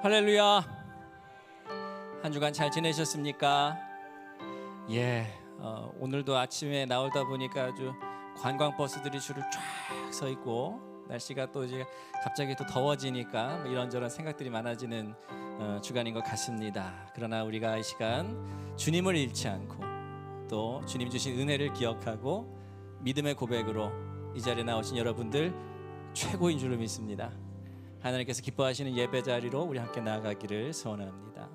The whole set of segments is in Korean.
할렐루야. 한 주간 잘 지내셨습니까? 오늘도 아침에 나오다 보니까 아주 관광버스들이 줄을 쫙 서 있고, 날씨가 또 이제 갑자기 또 더워지니까 이런저런 생각들이 많아지는 주간인 것 같습니다. 그러나 우리가 이 시간 주님을 잃지 않고 또 주님 주신 은혜를 기억하고 믿음의 고백으로 이 자리에 나오신 여러분들 최고인 줄로 믿습니다. 하나님께서 기뻐하시는 예배 자리로 우리 함께 나아가기를 소원합니다.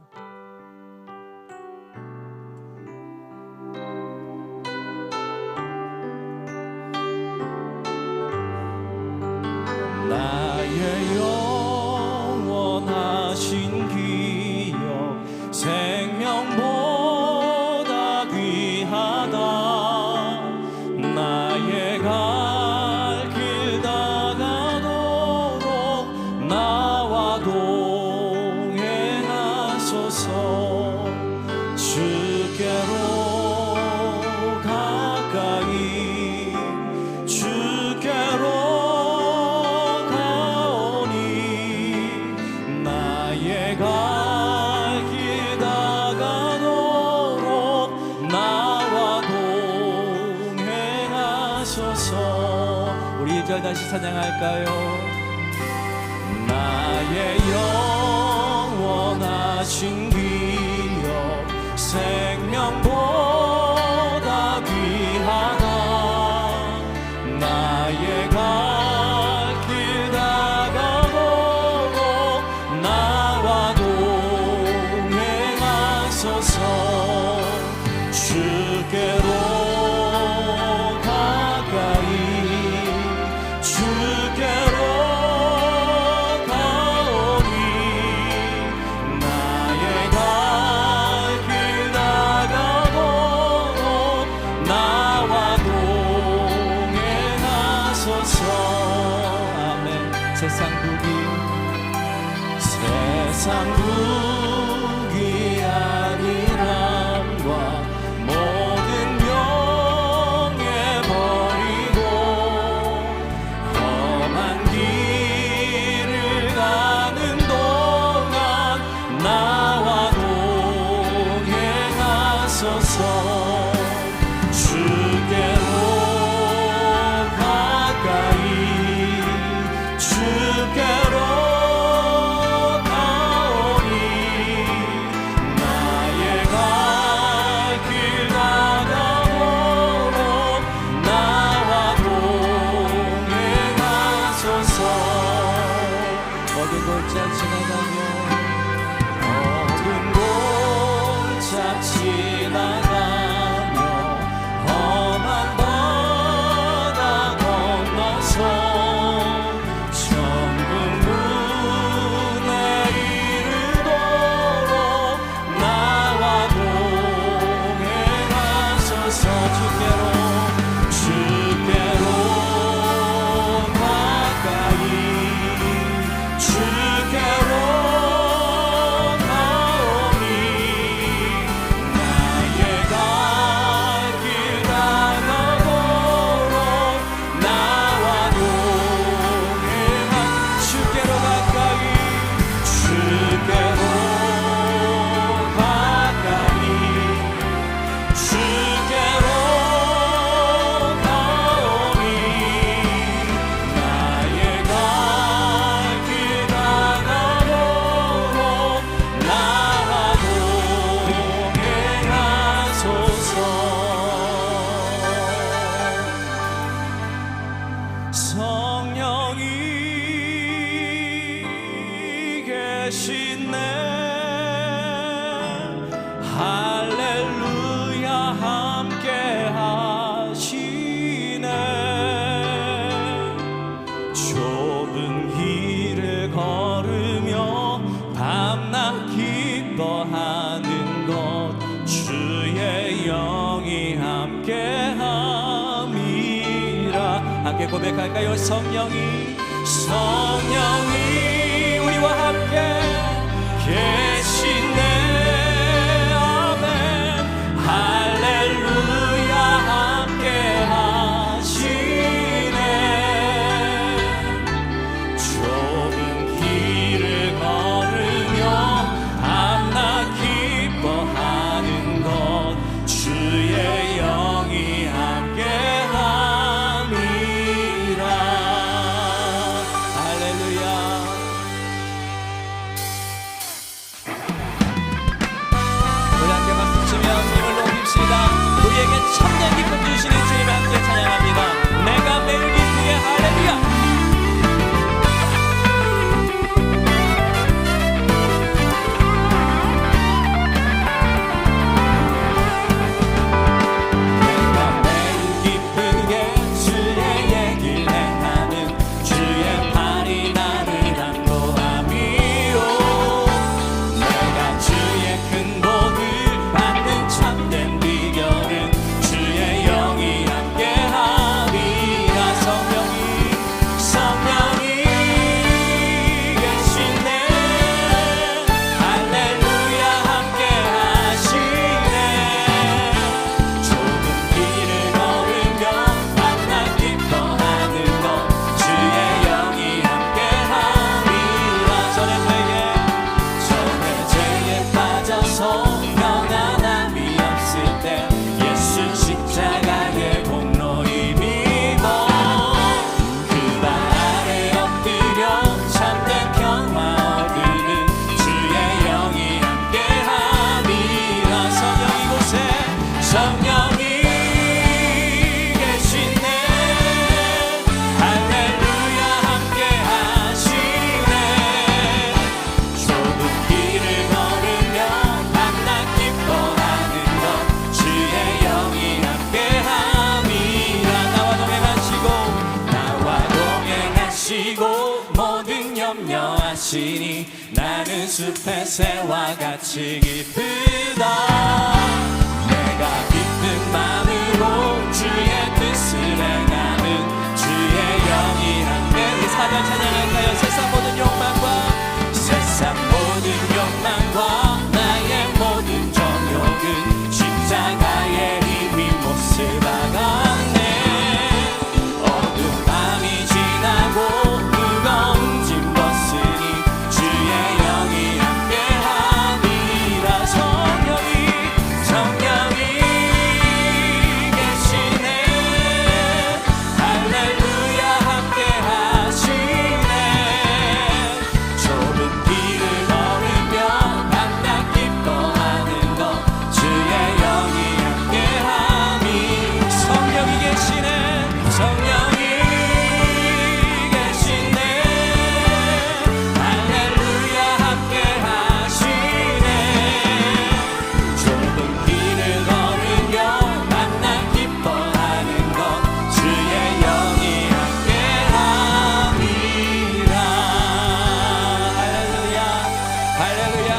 나의 영원하신 기억 생명보다 귀하다. 나의 갈 길 다가도록 나와 동행하소서. 주께로 가까이 주께로 우리 1절 다시 찬양할까요? 나의 영원하신 기억 생명보다 귀하다. 나의 갈 길 다가도록 나와 동행하소서. 주께로 세상 국이 아니함과 모든 명예 버리고 험한 길을 가는 동안 나와 동행하소서. 주께로 가까이 주께로 계시네. 할렐루야 함께 하시네. 좁은 길을 걸으며 밤낮 기뻐하는 것 주의 영이 함께 함이라. 함께 고백할까요? 성령이 우리와 함께 계시네. 아멘. 할렐루야 함께 하시네. 좁은 길을 걸으며 하시니 나는 숲의 새와 같이 기쁘다. 내가 기쁜 마음으로 주의 뜻을 행하는 주의 영이 함께. 우리 사절 찬양할까요? 세상 모든 욕망과 나의 모든 정욕은 십자가의 힘이 못을 박았네. 어두운 밤이 지나고 무거운 짐 벗으니 주의 영이 함께하니라. 성령이 계시네. 할렐루야 함께하시네. 좁은 길을 걸으며 밤낮 기뻐하는 것 주의 영이 함께하니. 성령이 계시네. 성령이 계시네. 할렐루야 함께하시네. 좁은 길을 걸으며 밤낮 기뻐하는 것 주의 영이 함께함이라. 할렐루야 할렐루야.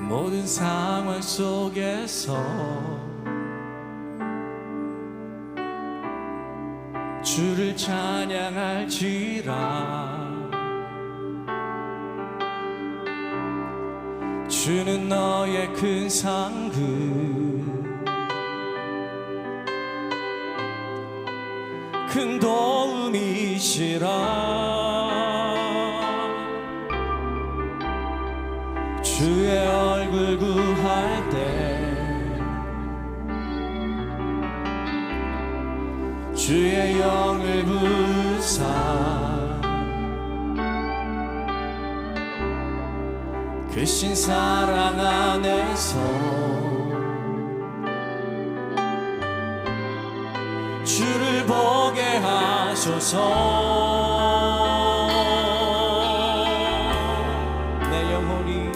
모든 상황 속에서 주를 찬양할지라. 주는 너의 큰 상급, 큰 도움이시라. 주의 얼굴 구할 때 주의 영을 부사 크신 사랑 안에서 주를 보게 하소서. 내 영혼이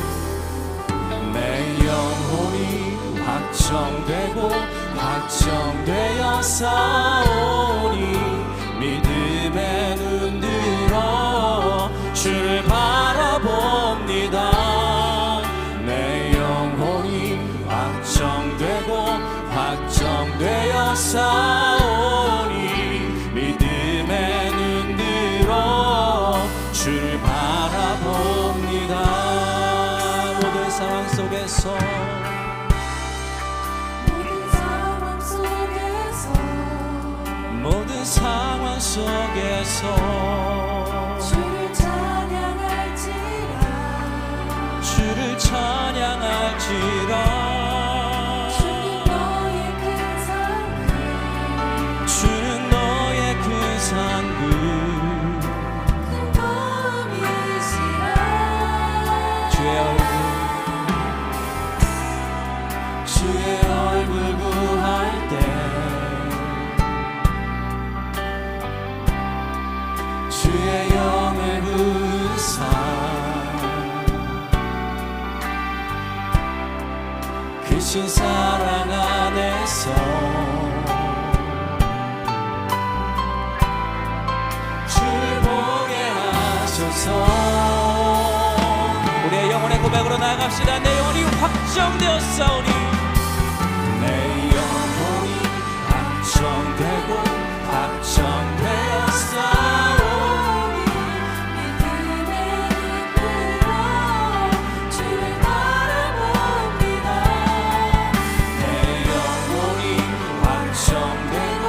확정되고 확정되어 싸우니 믿음의 눈 들어 주를 바라봅니다. 내 영혼이 확정되고 확정되어 싸우니 믿음의 눈 들어 주를 바라봅니다. 모든 상황 속에서 모든 상황 속에서 주를 찬양할지라. 주를 찬양할지라. 주는 너의 큰 상급, 주는 너의 큰 상급, 큰 도움이시라. 주의 얼굴 구할 때 주의 영을 부사 크신 사랑 안에서 주를 보게 하소서. 우리의 영혼의 고백으로 나아갑시다. 내 영혼이 확정되었사오니 내 영혼이 확정되고 확정되었사오니 믿음의 눈으로 주를 바라봅니다. 내 영혼이 확정되고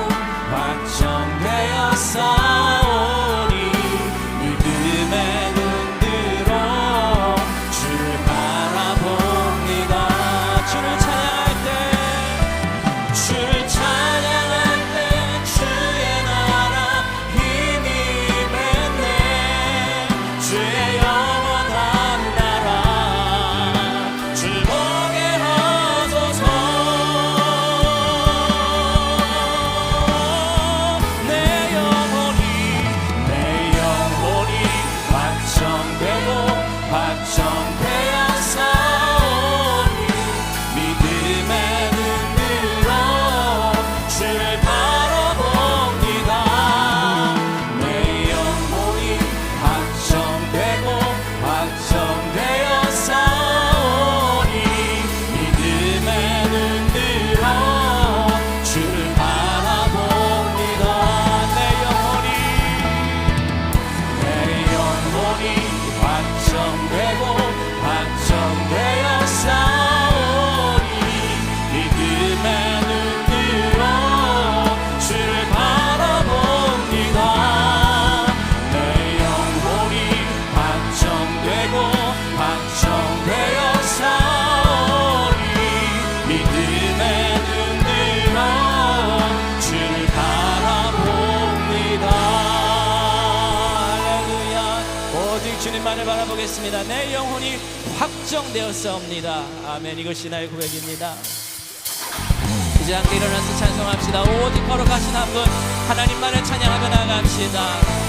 확정되었사오니 믿음의 눈 들어 주를 바라봅니다. 주를 찬양할 때 주를 찬양할 때 주의 나라 힘이 맺네. 주의 영원한 나라 줄 보게 하소서. 내 영혼이 내 하나님을 바라보겠습니다. 내 영혼이 확정되었사옵니다. 아멘. 이것이 나의 고백입니다. 이제 함께 일어나서 찬송합시다. 오직 걸어가신 한 분 하나님만을 찬양하며 나아갑시다.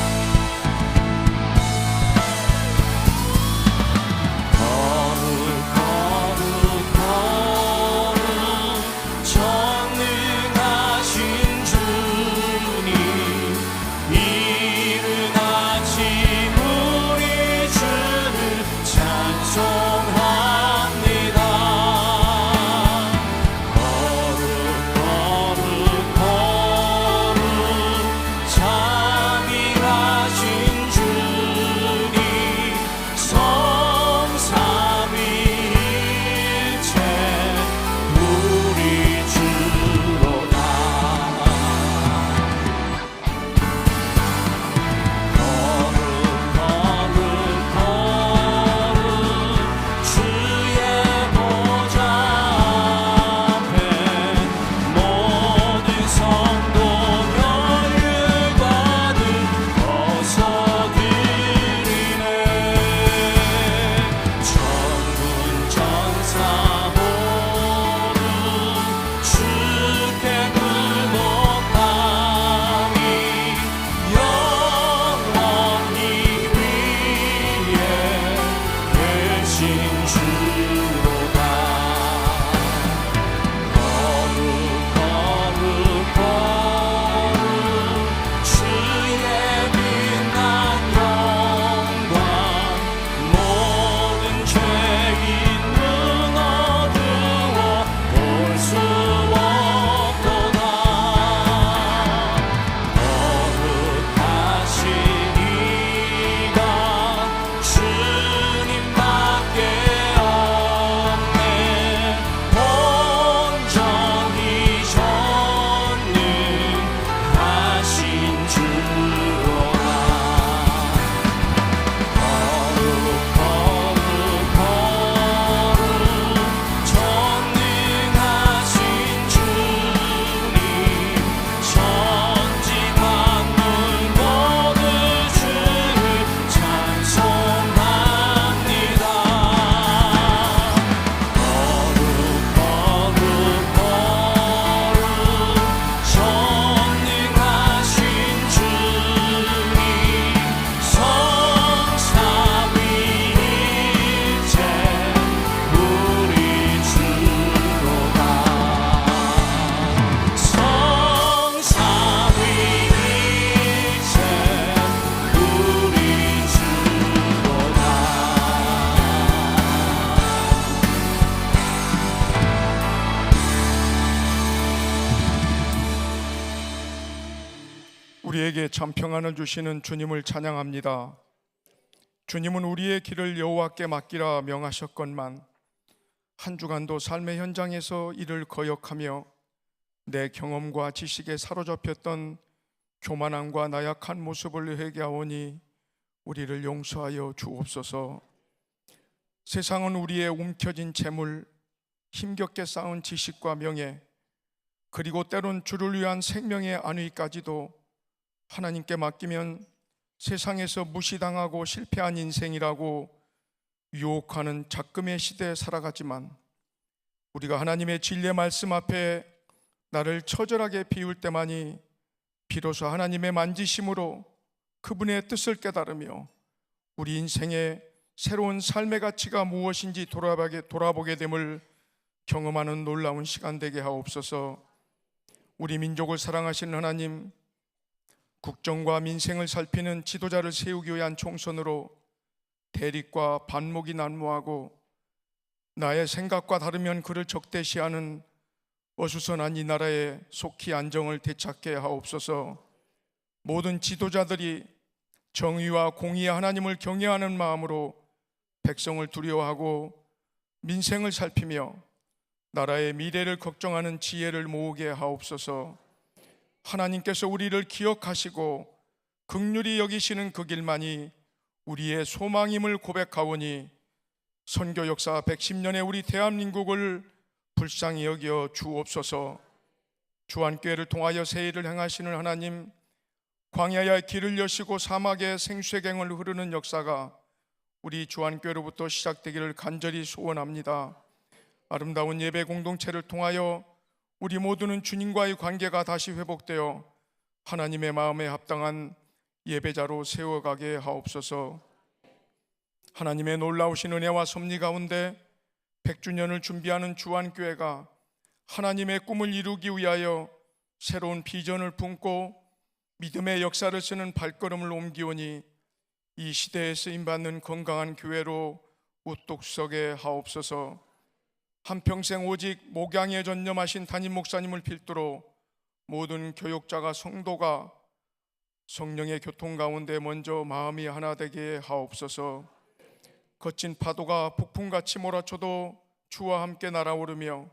우리에게 참 평안을 주시는 주님을 찬양합니다. 주님은 우리의 길을 여호와께 맡기라 명하셨건만 한 주간도 삶의 현장에서 이를 거역하며 내 경험과 지식에 사로잡혔던 교만함과 나약한 모습을 회개하오니 우리를 용서하여 주옵소서. 세상은 우리의 움켜진 재물, 힘겹게 쌓은 지식과 명예, 그리고 때론 주를 위한 생명의 안위까지도 하나님께 맡기면 세상에서 무시당하고 실패한 인생이라고 유혹하는 작금의 시대에 살아가지만 우리가 하나님의 진리의 말씀 앞에 나를 처절하게 비울 때만이 비로소 하나님의 만지심으로 그분의 뜻을 깨달으며 우리 인생의 새로운 삶의 가치가 무엇인지 돌아보게 됨을 경험하는 놀라운 시간 되게 하옵소서. 우리 민족을 사랑하시는 하나님, 국정과 민생을 살피는 지도자를 세우기 위한 총선으로 대립과 반목이 난무하고 나의 생각과 다르면 그를 적대시하는 어수선한 이 나라에 속히 안정을 되찾게 하옵소서. 모든 지도자들이 정의와 공의의 하나님을 경외하는 마음으로 백성을 두려워하고 민생을 살피며 나라의 미래를 걱정하는 지혜를 모으게 하옵소서. 하나님께서 우리를 기억하시고 긍휼히 여기시는 그 길만이 우리의 소망임을 고백하오니 선교 역사 110년의 우리 대한민국을 불쌍히 여겨 주옵소서. 주안교회를 통하여 새 일을 행하시는 하나님, 광야의 길을 여시고 사막의 생수의 갱을 흐르는 역사가 우리 주안교회로부터 시작되기를 간절히 소원합니다. 아름다운 예배 공동체를 통하여 우리 모두는 주님과의 관계가 다시 회복되어 하나님의 마음에 합당한 예배자로 세워가게 하옵소서. 하나님의 놀라우신 은혜와 섭리 가운데 100주년을 준비하는 주안교회가 하나님의 꿈을 이루기 위하여 새로운 비전을 품고 믿음의 역사를 쓰는 발걸음을 옮기오니 이 시대에 쓰임받는 건강한 교회로 우뚝 서게 하옵소서. 한평생 오직 목양에 전념하신 담임 목사님을 필두로 모든 교육자가 성도가 성령의 교통 가운데 먼저 마음이 하나 되게 하옵소서. 거친 파도가 폭풍같이 몰아쳐도 주와 함께 날아오르며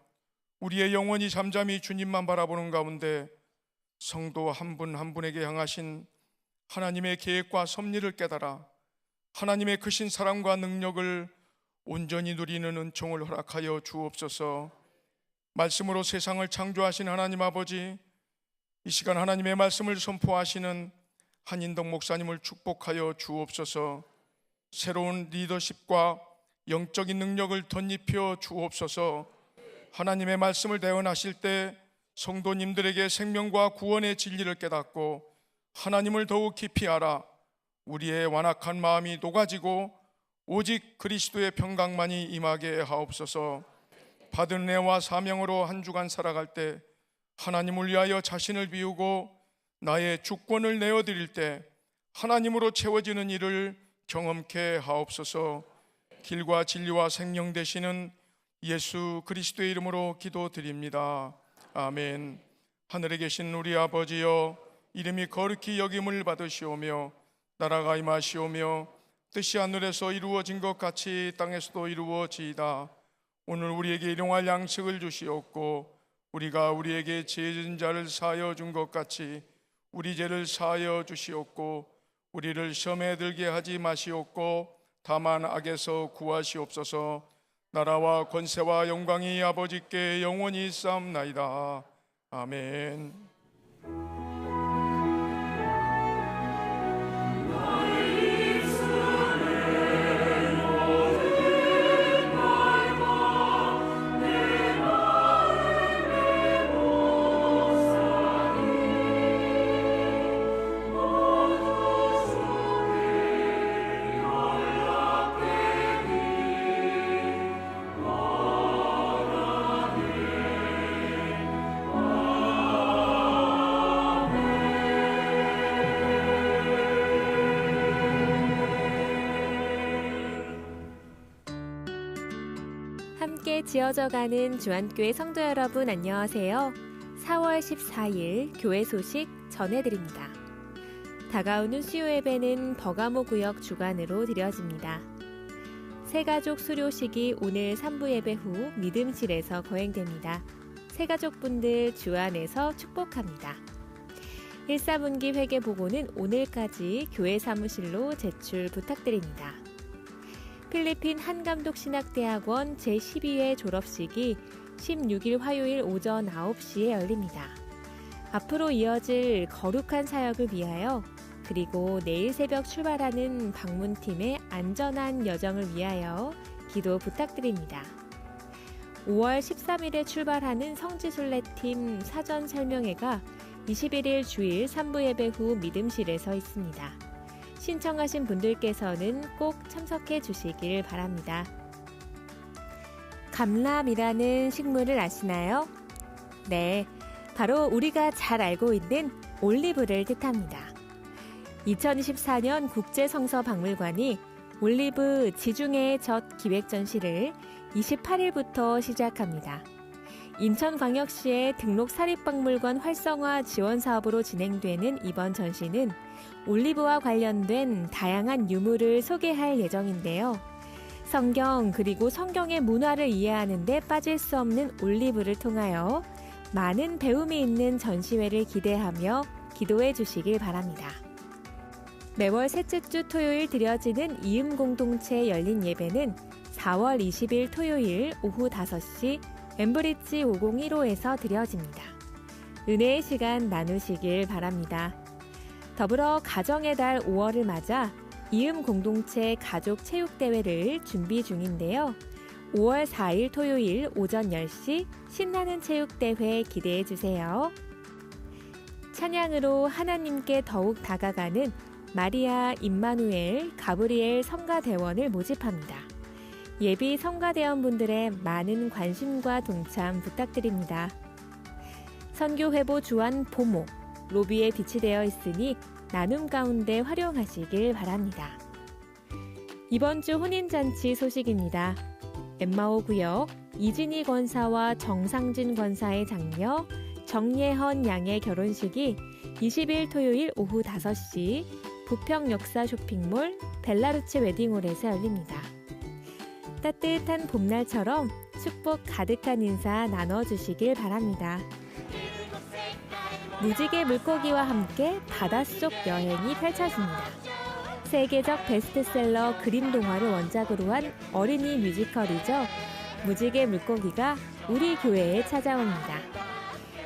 우리의 영혼이 잠잠히 주님만 바라보는 가운데 성도 한 분 한 분에게 향하신 하나님의 계획과 섭리를 깨달아 하나님의 크신 사랑과 능력을 온전히 누리는 은총을 허락하여 주옵소서. 말씀으로 세상을 창조하신 하나님 아버지, 이 시간 하나님의 말씀을 선포하시는 한인덕 목사님을 축복하여 주옵소서. 새로운 리더십과 영적인 능력을 덧입혀 주옵소서. 하나님의 말씀을 대언하실 때 성도님들에게 생명과 구원의 진리를 깨닫고 하나님을 더욱 깊이 알아 우리의 완악한 마음이 녹아지고 오직 그리스도의 평강만이 임하게 하옵소서. 받은 은혜와 사명으로 한 주간 살아갈 때 하나님을 위하여 자신을 비우고 나의 주권을 내어드릴 때 하나님으로 채워지는 일을 경험케 하옵소서. 길과 진리와 생명 되시는 예수 그리스도의 이름으로 기도드립니다. 아멘. 하늘에 계신 우리 아버지여, 이름이 거룩히 여김을 받으시오며 나라가 임하시오며 뜻이 하늘에서 이루어진 것 같이 땅에서도 이루어지이다. 오늘 우리에게 일용할 양식을 주시옵고 우리가 우리에게 죄 지은 자를 사하여 준 것 같이 우리 죄를 사하여 주시옵고 우리를 시험에 들게 하지 마시옵고 다만 악에서 구하시옵소서. 나라와 권세와 영광이 아버지께 영원히 있사옵나이다. 아멘. 함께 지어져가는 주안교회 성도 여러분 안녕하세요. 4월 14일 교회 소식 전해드립니다. 다가오는 수요 예배는 버가모 구역 주관으로 드려집니다. 새가족 수료식이 오늘 3부 예배 후 믿음실에서 거행됩니다. 새가족분들 주 안에서 축복합니다. 1사분기 회계 보고는 오늘까지 교회 사무실로 제출 부탁드립니다. 필리핀 한감독신학대학원 제12회 졸업식이 16일 화요일 오전 9시에 열립니다. 앞으로 이어질 거룩한 사역을 위하여 그리고 내일 새벽 출발하는 방문팀의 안전한 여정을 위하여 기도 부탁드립니다. 5월 13일에 출발하는 성지순례팀 사전 설명회가 21일 주일 3부 예배 후 믿음실에서 있습니다. 신청하신 분들께서는 꼭 참석해 주시길 바랍니다. 감람이라는 식물을 아시나요? 네, 바로 우리가 잘 알고 있는 올리브를 뜻합니다. 2024년 국제성서박물관이 올리브 지중해의 젖 기획전시를 28일부터 시작합니다. 인천광역시의 등록사립박물관 활성화 지원 사업으로 진행되는 이번 전시는 올리브와 관련된 다양한 유물을 소개할 예정인데요. 성경 그리고 성경의 문화를 이해하는 데 빠질 수 없는 올리브를 통하여 많은 배움이 있는 전시회를 기대하며 기도해 주시길 바랍니다. 매월 셋째 주 토요일 드려지는 이음공동체 열린 예배는 4월 20일 토요일 오후 5시 엠브리지 501호에서 드려집니다. 은혜의 시간 나누시길 바랍니다. 더불어 가정의 달 5월을 맞아 이음 공동체 가족 체육대회를 준비 중인데요. 5월 4일 토요일 오전 10시 신나는 체육대회 기대해 주세요. 찬양으로 하나님께 더욱 다가가는 마리아, 임마누엘, 가브리엘 성가대원을 모집합니다. 예비 성가대원분들의 많은 관심과 동참 부탁드립니다. 선교회보 주안 보모, 로비에 비치되어 있으니 나눔 가운데 활용하시길 바랍니다. 이번 주 혼인잔치 소식입니다. 엠마오 구역 이진희 권사와 정상진 권사의 장녀 정예헌 양의 결혼식이 20일 토요일 오후 5시 부평 역사 쇼핑몰 벨라루치 웨딩홀에서 열립니다. 따뜻한 봄날처럼 축복 가득한 인사 나눠주시길 바랍니다. 무지개 물고기와 함께 바닷속 여행이 펼쳐집니다. 세계적 베스트셀러 그림 동화를 원작으로 한 어린이 뮤지컬이죠. 무지개 물고기가 우리 교회에 찾아옵니다.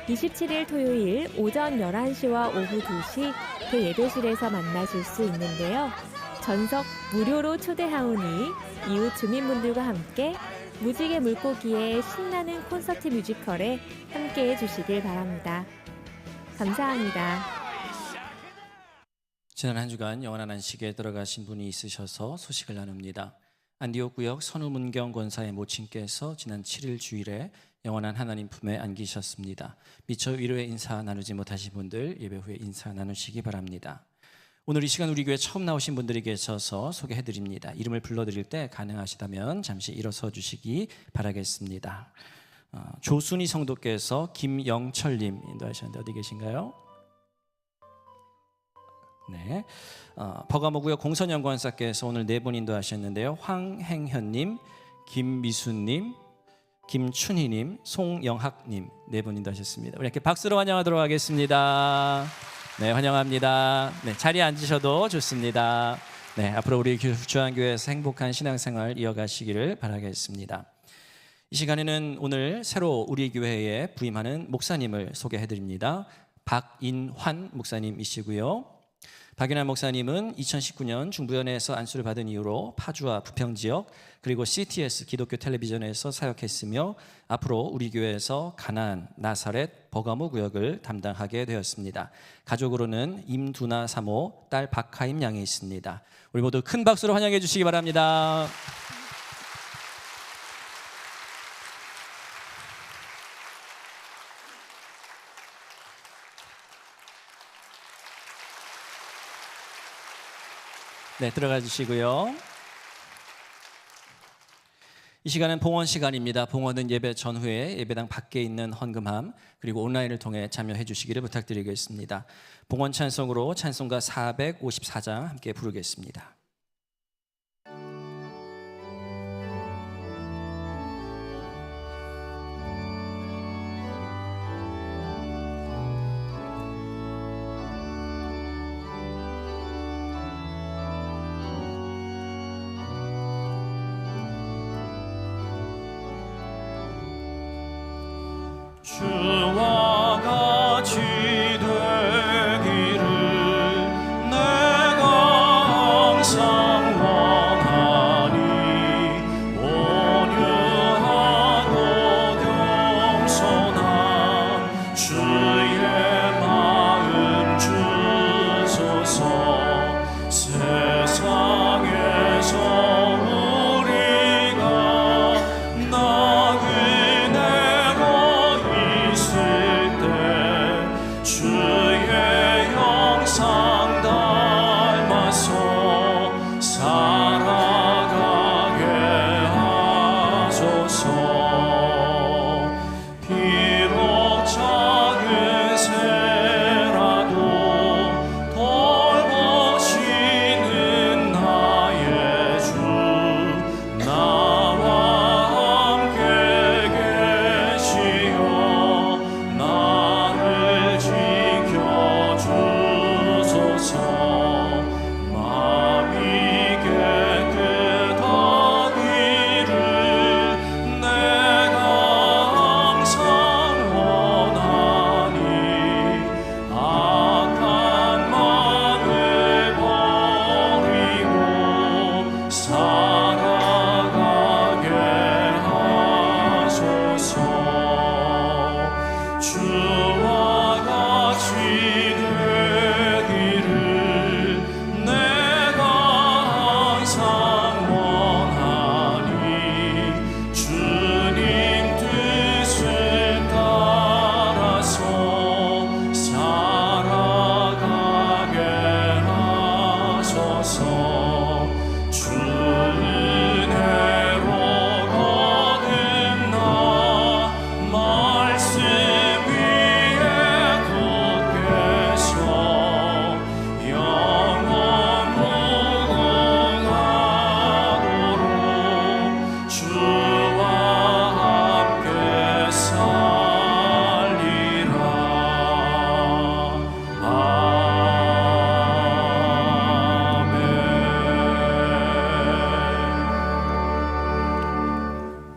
27일 토요일 오전 11시와 오후 2시 대예배실에서 만나실 수 있는데요. 전석 무료로 초대하오니 이웃 주민분들과 함께 무지개 물고기의 신나는 콘서트 뮤지컬에 함께해 주시길 바랍니다. 감사합니다. 지난 한 주간 영원한 안식에 들어가신 분이 있으셔서 소식을 나눕니다. 안디옥 구역 선우문경 권사의 모친께서 지난 7일 주일에 영원한 하나님 품에 안기셨습니다. 미처 위로의 인사 나누지 못하신 분들 예배 후에 인사 나누시기 바랍니다. 오늘 이 시간 우리 교회 처음 나오신 분들이 계셔서 소개해드립니다. 이름을 불러드릴 때 가능하시다면 잠시 일어서 주시기 바라겠습니다. 조순희 성도께서 김영철님 인도하셨는데 어디 계신가요? 네, 버가모구역 공선영 권사께서 오늘 네 분 인도하셨는데요. 황행현님, 김미수님, 김춘희님, 송영학님 네 분 인도하셨습니다. 우리 이렇게 박수로 환영하도록 하겠습니다. 네, 환영합니다. 네, 자리에 앉으셔도 좋습니다. 네, 앞으로 우리 주안교회에서 행복한 신앙생활 이어가시기를 바라겠습니다. 이 시간에는 오늘 새로 우리 교회에 부임하는 목사님을 소개해드립니다. 박인환 목사님이시고요. 박인환 목사님은 2019년 중부연회에서 안수를 받은 이후로 파주와 부평 지역 그리고 CTS 기독교 텔레비전에서 사역했으며 앞으로 우리 교회에서 가나안, 나사렛, 버가모 구역을 담당하게 되었습니다. 가족으로는 임두나 사모, 딸 박하임 양이 있습니다. 우리 모두 큰 박수로 환영해 주시기 바랍니다. 네, 들어가 주시고요. 이 시간은 봉헌 시간입니다. 봉헌은 예배 전후에 예배당 밖에 있는 헌금함 그리고 온라인을 통해 참여해 주시기를 부탁드리겠습니다. 봉헌 찬송으로 찬송가 454장 함께 부르겠습니다. 주와 같이 되기를 내가 항상 원하니 온유하고 겸손한 주의 마음 주소서. 세상에서 우리가 나그네로 있을 때 주의 형상 닮아서 살아가게 하소서. 비록 작은 주와 같이 되기를 내가 항상 원하니 주님 뜻을 따라서 살아가게 하소서. 주 은혜로 거듭나 말씀 위에 굳게 서 영원 무궁하도록 주와 함께 살리라. 아멘.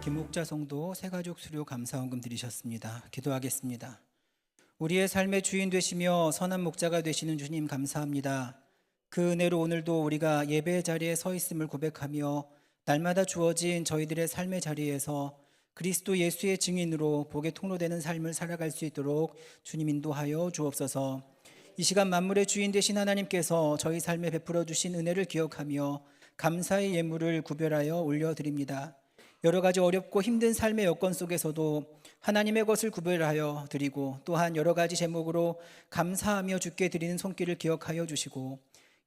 김목자 성도 새가족 수료 감사원금 드리셨습니다. 기도하겠습니다. 우리의 삶의 주인 되시며 선한 목자가 되시는 주님 감사합니다. 그 은혜로 오늘도 우리가 예배의 자리에 서 있음을 고백하며 날마다 주어진 저희들의 삶의 자리에서 그리스도 예수의 증인으로 복의 통로되는 삶을 살아갈 수 있도록 주님 인도하여 주옵소서. 이 시간 만물의 주인 되신 하나님께서 저희 삶에 베풀어 주신 은혜를 기억하며 감사의 예물을 구별하여 올려드립니다. 여러 가지 어렵고 힘든 삶의 여건 속에서도 하나님의 것을 구별하여 드리고 또한 여러 가지 제목으로 감사하며 주께 드리는 손길을 기억하여 주시고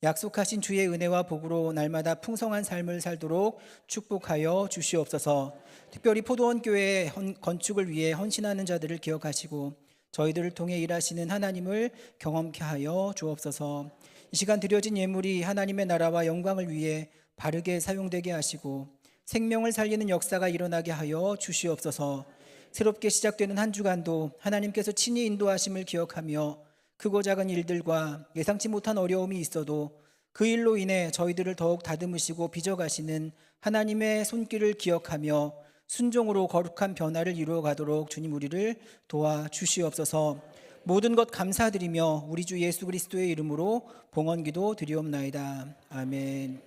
약속하신 주의 은혜와 복으로 날마다 풍성한 삶을 살도록 축복하여 주시옵소서. 특별히 포도원 교회 건축을 위해 헌신하는 자들을 기억하시고 저희들을 통해 일하시는 하나님을 경험케 하여 주옵소서. 이 시간 드려진 예물이 하나님의 나라와 영광을 위해 바르게 사용되게 하시고 생명을 살리는 역사가 일어나게 하여 주시옵소서. 새롭게 시작되는 한 주간도 하나님께서 친히 인도하심을 기억하며 크고 작은 일들과 예상치 못한 어려움이 있어도 그 일로 인해 저희들을 더욱 다듬으시고 빚어가시는 하나님의 손길을 기억하며 순종으로 거룩한 변화를 이루어가도록 주님 우리를 도와주시옵소서. 모든 것 감사드리며 우리 주 예수 그리스도의 이름으로 봉헌기도 드리옵나이다. 아멘.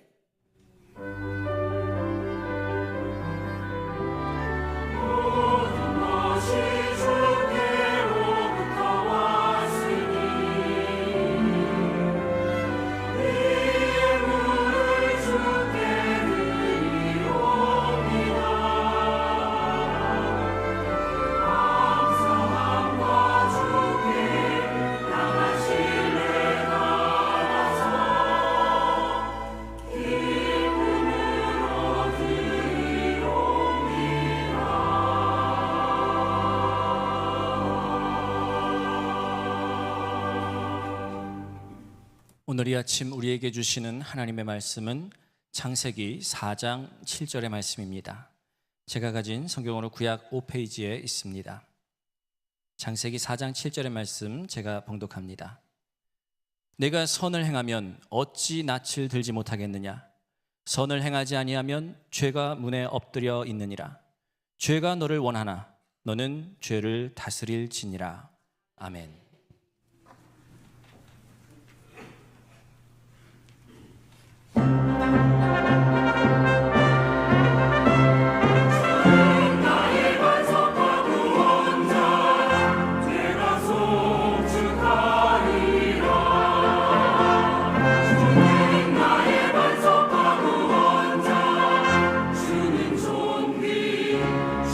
오늘 이 아침 우리에게 주시는 하나님의 말씀은 창세기 4장 7절의 말씀입니다. 제가 가진 성경으로 구약 5페이지에 있습니다. 창세기 4장 7절의 말씀 제가 봉독합니다. 내가 선을 행하면 어찌 낯을 들지 못하겠느냐? 선을 행하지 아니하면 죄가 문에 엎드려 있느니라. 죄가 너를 원하나 너는 죄를 다스릴지니라. 아멘.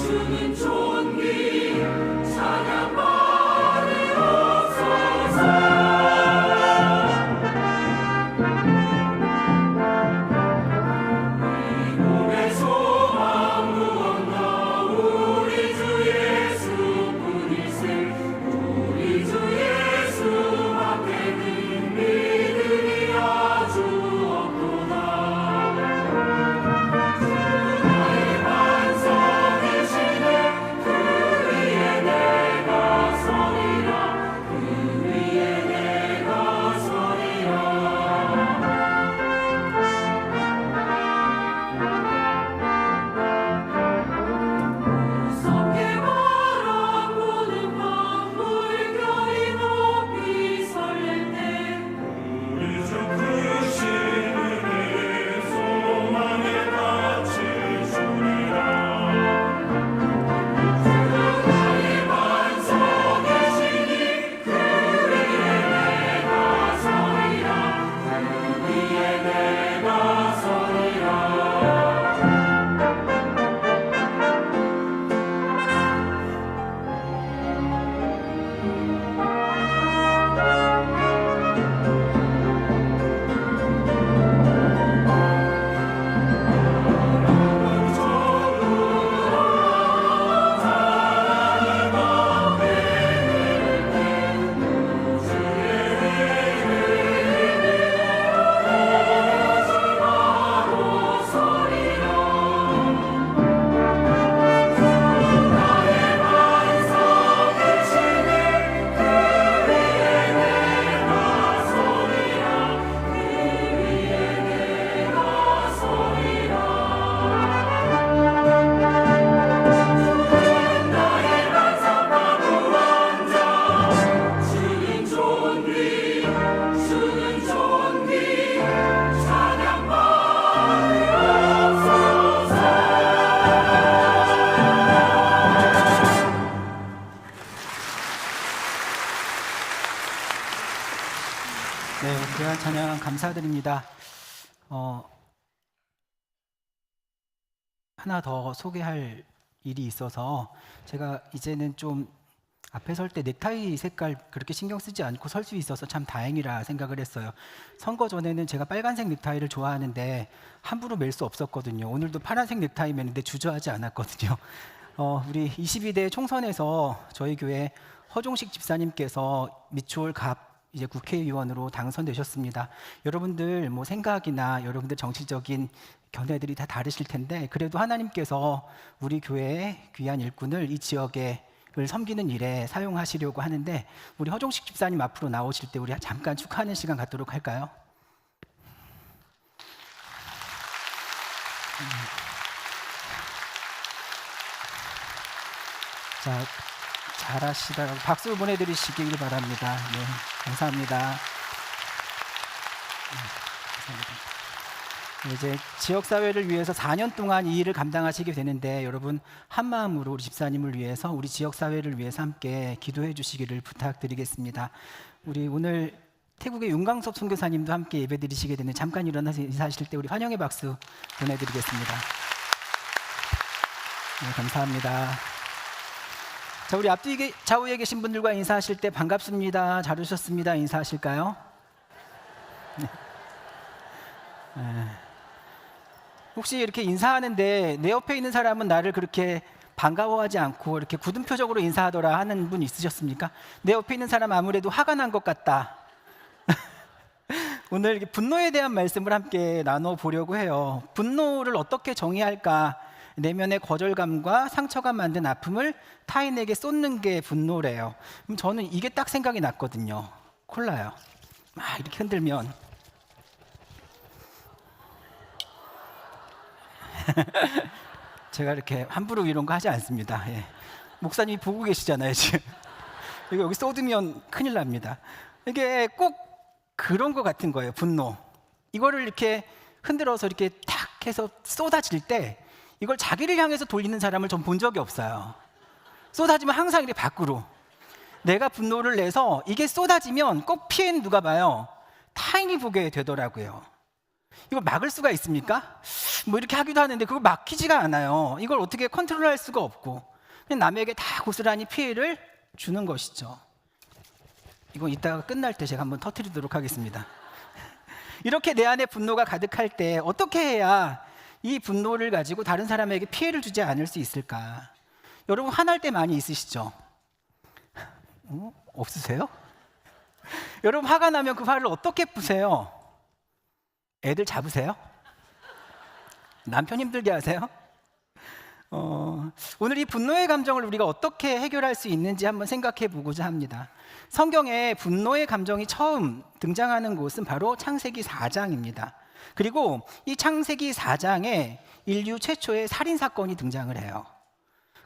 주는 존귀 찬양 받으러 네, 귀한 찬양 감사드립니다. 하나 더 소개할 일이 있어서 제가 이제는 좀 앞에 설 때 넥타이 색깔 그렇게 신경 쓰지 않고 설 수 있어서 참 다행이라 생각을 했어요. 선거 전에는 제가 빨간색 넥타이를 좋아하는데 함부로 멜 수 없었거든요. 오늘도 파란색 넥타이 매는데 주저하지 않았거든요. 우리 22대 총선에서 저희 교회 허종식 집사님께서 미추홀 갑 이제 국회의원으로 당선되셨습니다. 여러분들 뭐 생각이나 여러분들 정치적인 견해들이 다 다르실 텐데 그래도 하나님께서 우리 교회의 귀한 일꾼을 이 지역에 섬기는 일에 사용하시려고 하는데 우리 허종식 집사님 앞으로 나오실 때 우리 잠깐 축하하는 시간 갖도록 할까요? 자, 잘하시다라고 박수 보내드리시길 바랍니다. 네, 감사합니다. 감사합니다. 이제 지역사회를 위해서 4년 동안 이 일을 감당하시게 되는데 여러분 한 마음으로 우리 집사님을 위해서 우리 지역사회를 위해서 함께 기도해 주시기를 부탁드리겠습니다. 우리 오늘 태국의 윤광섭 선교사님도 함께 예배 드리시게 되는 잠깐 일어나서 인사하실 때 우리 환영의 박수 보내드리겠습니다. 네, 감사합니다. 자, 우리 앞뒤 좌우에 계신 분들과 인사하실 때 반갑습니다. 잘 오셨습니다. 인사하실까요? 네. 혹시 이렇게 인사하는데 내 옆에 있는 사람은 나를 그렇게 반가워하지 않고 이렇게 굳은 표정으로 인사하더라 하는 분 있으셨습니까? 내 옆에 있는 사람 아무래도 화가 난 것 같다. 오늘 분노에 대한 말씀을 함께 나눠보려고 해요. 분노를 어떻게 정의할까? 내면의 거절감과 상처가 만든 아픔을 타인에게 쏟는 게 분노래요. 그럼 저는 이게 딱 생각이 났거든요. 콜라요. 막 이렇게 흔들면 제가 이렇게 함부로 이런 거 하지 않습니다. 예. 목사님이 보고 계시잖아요 지금. 이거 여기 쏟으면 큰일 납니다. 이게 꼭 그런 거 같은 거예요. 분노. 이거를 이렇게 흔들어서 이렇게 탁 해서 쏟아질 때 이걸 자기를 향해서 돌리는 사람을 전 본 적이 없어요. 쏟아지면 항상 이렇게 밖으로. 내가 분노를 내서 이게 쏟아지면 꼭 피해는 누가 봐요? 타인이 보게 되더라고요. 이걸 막을 수가 있습니까? 뭐 이렇게 하기도 하는데 그걸 막히지가 않아요. 이걸 어떻게 컨트롤할 수가 없고 그냥 남에게 다 고스란히 피해를 주는 것이죠. 이건 이따가 끝날 때 제가 한번 터뜨리도록 하겠습니다. 이렇게 내 안에 분노가 가득할 때 어떻게 해야 이 분노를 가지고 다른 사람에게 피해를 주지 않을 수 있을까? 여러분 화날 때 많이 있으시죠? 없으세요? 여러분 화가 나면 그 화를 어떻게 푸세요? 애들 잡으세요? 남편 힘들게 하세요? 오늘 이 분노의 감정을 우리가 어떻게 해결할 수 있는지 한번 생각해 보고자 합니다. 성경에 분노의 감정이 처음 등장하는 곳은 바로 창세기 4장입니다. 그리고 이 창세기 4장에 인류 최초의 살인사건이 등장을 해요.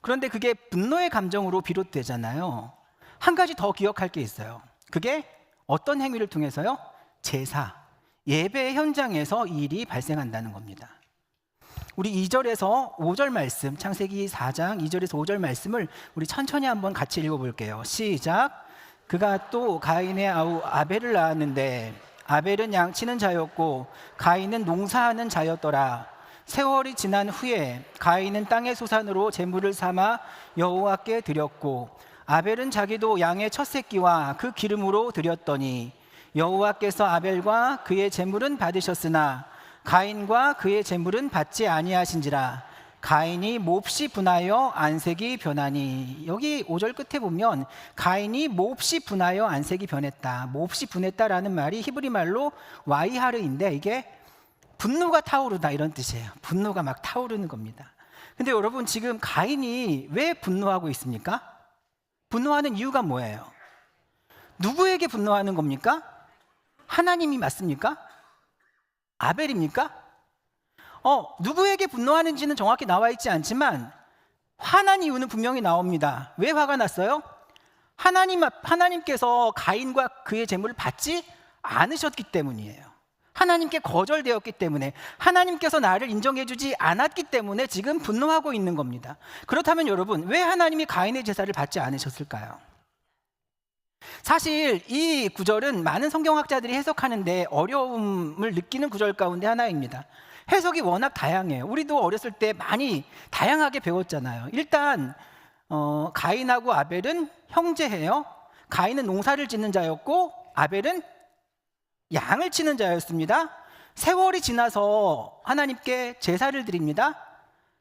그런데 그게 분노의 감정으로 비롯되잖아요. 한 가지 더 기억할 게 있어요. 그게 어떤 행위를 통해서요? 제사, 예배 현장에서 이 일이 발생한다는 겁니다. 우리 2절에서 5절 말씀, 창세기 4장 2절에서 5절 말씀을 우리 천천히 한번 같이 읽어볼게요. 시작. 그가 또 가인의 아우 아벨을 낳았는데 아벨은 양치는 자였고 가인은 농사하는 자였더라. 세월이 지난 후에 가인은 땅의 소산으로 제물을 삼아 여호와께 드렸고 아벨은 자기도 양의 첫 새끼와 그 기름으로 드렸더니 여호와께서 아벨과 그의 제물은 받으셨으나 가인과 그의 제물은 받지 아니하신지라. 가인이 몹시 분하여 안색이 변하니. 여기 5절 끝에 보면 가인이 몹시 분하여 안색이 변했다. 몹시 분했다라는 말이 히브리 말로 와이하르인데 이게 분노가 타오르다 이런 뜻이에요. 분노가 막 타오르는 겁니다. 근데 여러분 지금 가인이 왜 분노하고 있습니까? 분노하는 이유가 뭐예요? 누구에게 분노하는 겁니까? 하나님이 맞습니까? 아벨입니까? 누구에게 분노하는지는 정확히 나와 있지 않지만 화난 이유는 분명히 나옵니다. 왜 화가 났어요? 하나님께서 가인과 그의 제물을 받지 않으셨기 때문이에요. 하나님께 거절되었기 때문에, 하나님께서 나를 인정해주지 않았기 때문에 지금 분노하고 있는 겁니다. 그렇다면 여러분, 왜 하나님이 가인의 제사를 받지 않으셨을까요? 사실 이 구절은 많은 성경학자들이 해석하는데 어려움을 느끼는 구절 가운데 하나입니다. 해석이 워낙 다양해요. 우리도 어렸을 때 많이 다양하게 배웠잖아요. 일단 가인하고 아벨은 형제예요. 가인은 농사를 짓는 자였고 아벨은 양을 치는 자였습니다. 세월이 지나서 하나님께 제사를 드립니다.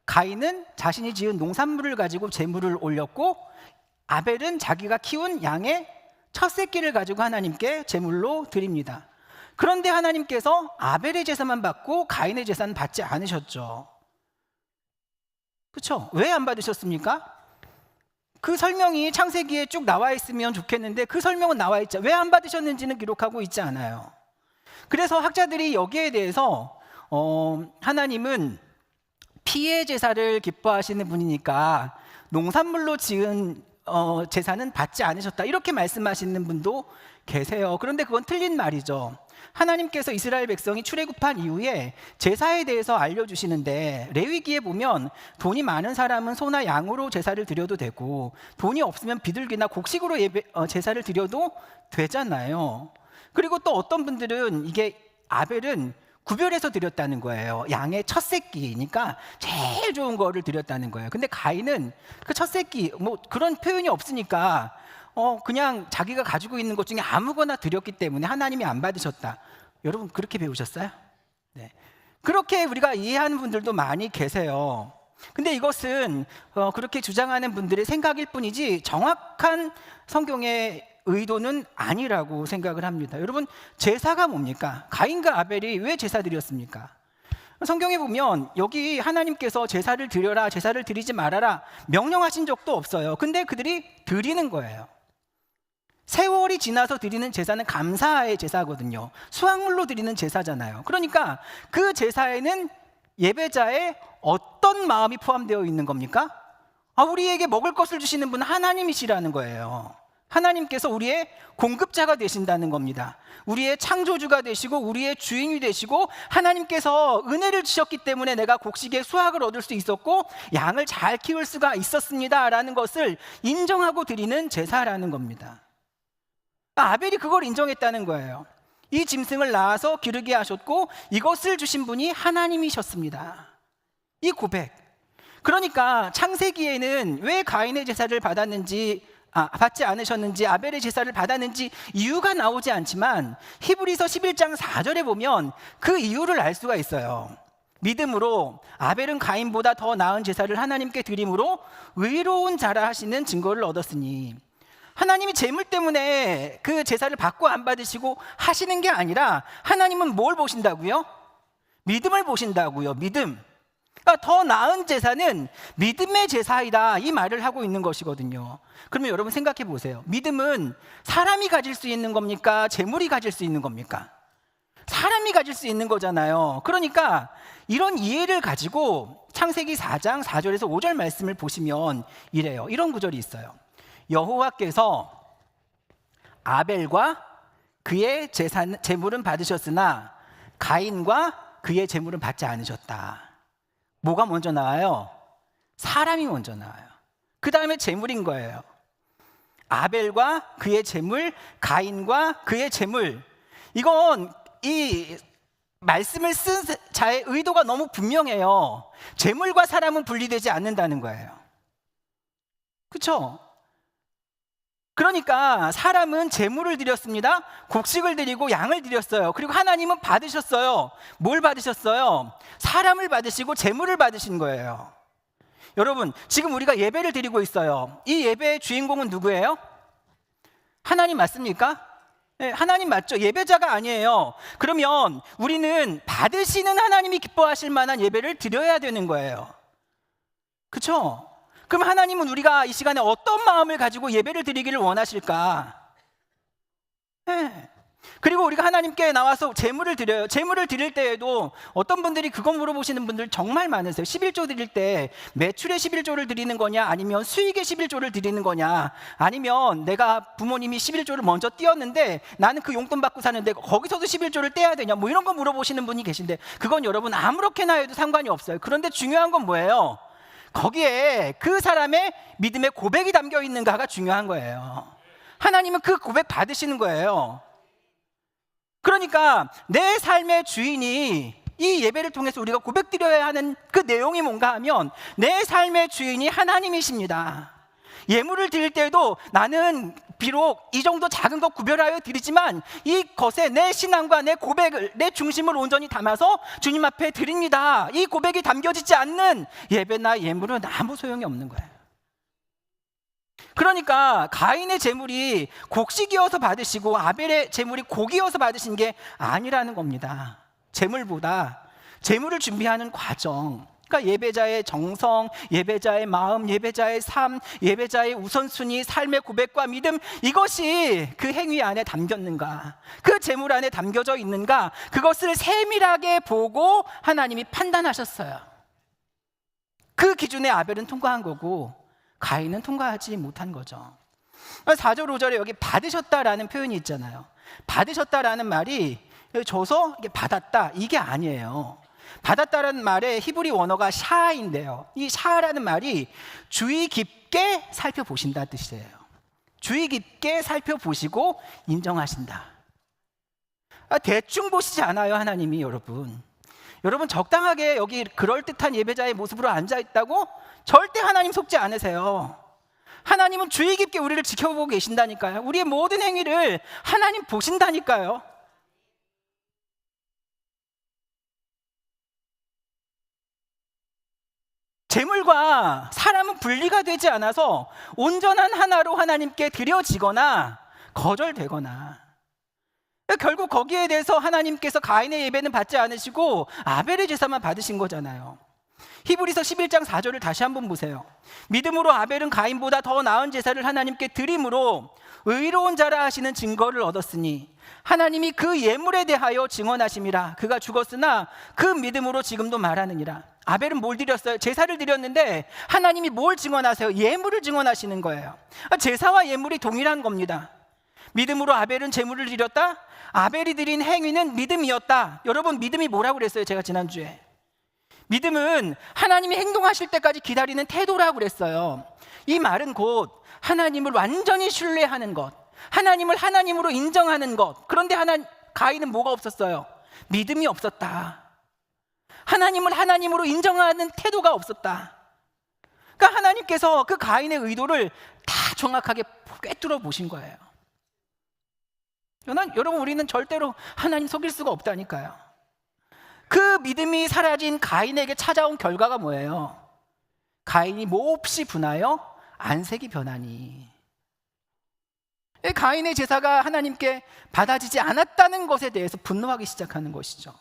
가인은 자신이 지은 농산물을 가지고 제물을 올렸고 아벨은 자기가 키운 양의 첫 새끼를 가지고 하나님께 제물로 드립니다. 그런데 하나님께서 아벨의 제사만 받고 가인의 제사는 받지 않으셨죠. 그렇죠? 왜 안 받으셨습니까? 그 설명이 창세기에 쭉 나와 있으면 좋겠는데 그 설명은 나와 있죠. 왜 안 받으셨는지는 기록하고 있지 않아요. 그래서 학자들이 여기에 대해서 하나님은 피의 제사를 기뻐하시는 분이니까 농산물로 지은 제사는 받지 않으셨다, 이렇게 말씀하시는 분도 계세요. 그런데 그건 틀린 말이죠. 하나님께서 이스라엘 백성이 출애굽한 이후에 제사에 대해서 알려주시는데 레위기에 보면 돈이 많은 사람은 소나 양으로 제사를 드려도 되고 돈이 없으면 비둘기나 곡식으로 제사를 드려도 되잖아요. 그리고 또 어떤 분들은 이게 아벨은 구별해서 드렸다는 거예요. 양의 첫 새끼니까 제일 좋은 거를 드렸다는 거예요. 근데 가인은 그 첫 새끼 뭐 그런 표현이 없으니까 그냥 자기가 가지고 있는 것 중에 아무거나 드렸기 때문에 하나님이 안 받으셨다. 여러분 그렇게 배우셨어요? 네. 그렇게 우리가 이해하는 분들도 많이 계세요. 근데 이것은 그렇게 주장하는 분들의 생각일 뿐이지 정확한 성경의 의도는 아니라고 생각을 합니다. 여러분 제사가 뭡니까? 가인과 아벨이 왜 제사 드렸습니까? 성경에 보면 여기 하나님께서 제사를 드려라, 제사를 드리지 말아라 명령하신 적도 없어요. 근데 그들이 드리는 거예요. 세월이 지나서 드리는 제사는 감사의 제사거든요. 수확물로 드리는 제사잖아요. 그러니까 그 제사에는 예배자의 어떤 마음이 포함되어 있는 겁니까? 우리에게 먹을 것을 주시는 분은 하나님이시라는 거예요. 하나님께서 우리의 공급자가 되신다는 겁니다. 우리의 창조주가 되시고 우리의 주인이 되시고 하나님께서 은혜를 주셨기 때문에 내가 곡식의 수확을 얻을 수 있었고 양을 잘 키울 수가 있었습니다 라는 것을 인정하고 드리는 제사라는 겁니다. 아벨이 그걸 인정했다는 거예요. 이 짐승을 낳아서 기르게 하셨고 이것을 주신 분이 하나님이셨습니다. 이 고백. 그러니까 창세기에는 왜 가인의 제사를 받지 않으셨는지 아벨의 제사를 받았는지 이유가 나오지 않지만 히브리서 11장 4절에 보면 그 이유를 알 수가 있어요. 믿음으로 아벨은 가인보다 더 나은 제사를 하나님께 드림으로 의로운 자라 하시는 증거를 얻었으니, 하나님이 재물 때문에 그 제사를 받고 안 받으시고 하시는 게 아니라 하나님은 뭘 보신다고요? 믿음을 보신다고요. 믿음. 그러니까 더 나은 제사는 믿음의 제사이다, 이 말을 하고 있는 것이거든요. 그러면 여러분 생각해 보세요. 믿음은 사람이 가질 수 있는 겁니까? 재물이 가질 수 있는 겁니까? 사람이 가질 수 있는 거잖아요. 그러니까 이런 이해를 가지고 창세기 4장 4절에서 5절 말씀을 보시면 이래요. 이런 구절이 있어요. 여호와께서 아벨과 그의 제물은 받으셨으나 가인과 그의 제물은 받지 않으셨다. 뭐가 먼저 나와요? 사람이 먼저 나와요. 그 다음에 제물인 거예요. 아벨과 그의 제물, 가인과 그의 제물. 이건 이 말씀을 쓴 자의 의도가 너무 분명해요. 제물과 사람은 분리되지 않는다는 거예요. 그렇죠? 그러니까 사람은 제물을 드렸습니다. 곡식을 드리고 양을 드렸어요. 그리고 하나님은 받으셨어요. 뭘 받으셨어요? 사람을 받으시고 제물을 받으신 거예요. 여러분, 지금 우리가 예배를 드리고 있어요. 이 예배의 주인공은 누구예요? 하나님 맞습니까? 네, 하나님 맞죠? 예배자가 아니에요. 그러면 우리는 받으시는 하나님이 기뻐하실 만한 예배를 드려야 되는 거예요. 그렇죠? 그럼 하나님은 우리가 이 시간에 어떤 마음을 가지고 예배를 드리기를 원하실까? 네. 그리고 우리가 하나님께 나와서 제물을 드려요. 제물을 드릴 때에도 어떤 분들이 그거 물어보시는 분들 정말 많으세요. 11조 드릴 때 매출의 11조를 드리는 거냐, 아니면 수익의 11조를 드리는 거냐, 아니면 내가 부모님이 11조를 먼저 띄었는데 나는 그 용돈 받고 사는데 거기서도 11조를 떼야 되냐, 뭐 이런 거 물어보시는 분이 계신데 그건 여러분 아무렇게나 해도 상관이 없어요. 그런데 중요한 건 뭐예요? 거기에 그 사람의 믿음의 고백이 담겨 있는가가 중요한 거예요. 하나님은 그 고백 받으시는 거예요. 그러니까 내 삶의 주인이, 이 예배를 통해서 우리가 고백드려야 하는 그 내용이 뭔가 하면 내 삶의 주인이 하나님이십니다. 예물을 드릴 때에도 나는 비록 이 정도 작은 것 구별하여 드리지만 이것에 내 신앙과 내 고백을, 내 중심을 온전히 담아서 주님 앞에 드립니다. 이 고백이 담겨지지 않는 예배나 예물은 아무 소용이 없는 거예요. 그러니까 가인의 제물이 곡식이어서 받으시고 아벨의 제물이 고기여서 받으신 게 아니라는 겁니다. 제물보다 제물을 준비하는 과정, 그러니까 예배자의 정성, 예배자의 마음, 예배자의 삶, 예배자의 우선순위, 삶의 고백과 믿음, 이것이 그 행위 안에 담겼는가, 그 제물 안에 담겨져 있는가, 그것을 세밀하게 보고 하나님이 판단하셨어요. 그 기준에 아벨은 통과한 거고 가인은 통과하지 못한 거죠. 4절 5절에 여기 받으셨다라는 표현이 있잖아요. 받으셨다라는 말이 줘서 받았다, 이게 아니에요. 받았다라는 말의 히브리 원어가 샤인데요. 이 샤라는 말이 주의 깊게 살펴보신다 뜻이에요. 주의 깊게 살펴보시고 인정하신다. 대충 보시지 않아요, 하나님이. 여러분 적당하게 여기 그럴듯한 예배자의 모습으로 앉아있다고 절대 하나님 속지 않으세요. 하나님은 주의 깊게 우리를 지켜보고 계신다니까요. 우리의 모든 행위를 하나님 보신다니까요. 재물과 사람은 분리가 되지 않아서 온전한 하나로 하나님께 드려지거나 거절되거나, 결국 거기에 대해서 하나님께서 가인의 예배는 받지 않으시고 아벨의 제사만 받으신 거잖아요. 히브리서 11장 4절을 다시 한번 보세요. 믿음으로 아벨은 가인보다 더 나은 제사를 하나님께 드림으로 의로운 자라 하시는 증거를 얻었으니 하나님이 그 예물에 대하여 증언하심이라. 그가 죽었으나 그 믿음으로 지금도 말하느니라. 아벨은 뭘 드렸어요? 제사를 드렸는데 하나님이 뭘 증언하세요? 예물을 증언하시는 거예요. 제사와 예물이 동일한 겁니다. 믿음으로 아벨은 제물을 드렸다. 아벨이 드린 행위는 믿음이었다. 여러분, 믿음이 뭐라고 그랬어요? 제가 지난주에 믿음은 하나님이 행동하실 때까지 기다리는 태도라고 그랬어요. 이 말은 곧 하나님을 완전히 신뢰하는 것, 하나님을 하나님으로 인정하는 것. 그런데 가인은 뭐가 없었어요? 믿음이 없었다. 하나님을 하나님으로 인정하는 태도가 없었다. 그러니까 하나님께서 그 가인의 의도를 다 정확하게 꿰뚫어 보신 거예요. 여러분, 우리는 절대로 하나님 속일 수가 없다니까요. 그 믿음이 사라진 가인에게 찾아온 결과가 뭐예요? 가인이 몹시 분하여 안색이 변하니. 가인의 제사가 하나님께 받아지지 않았다는 것에 대해서 분노하기 시작하는 것이죠.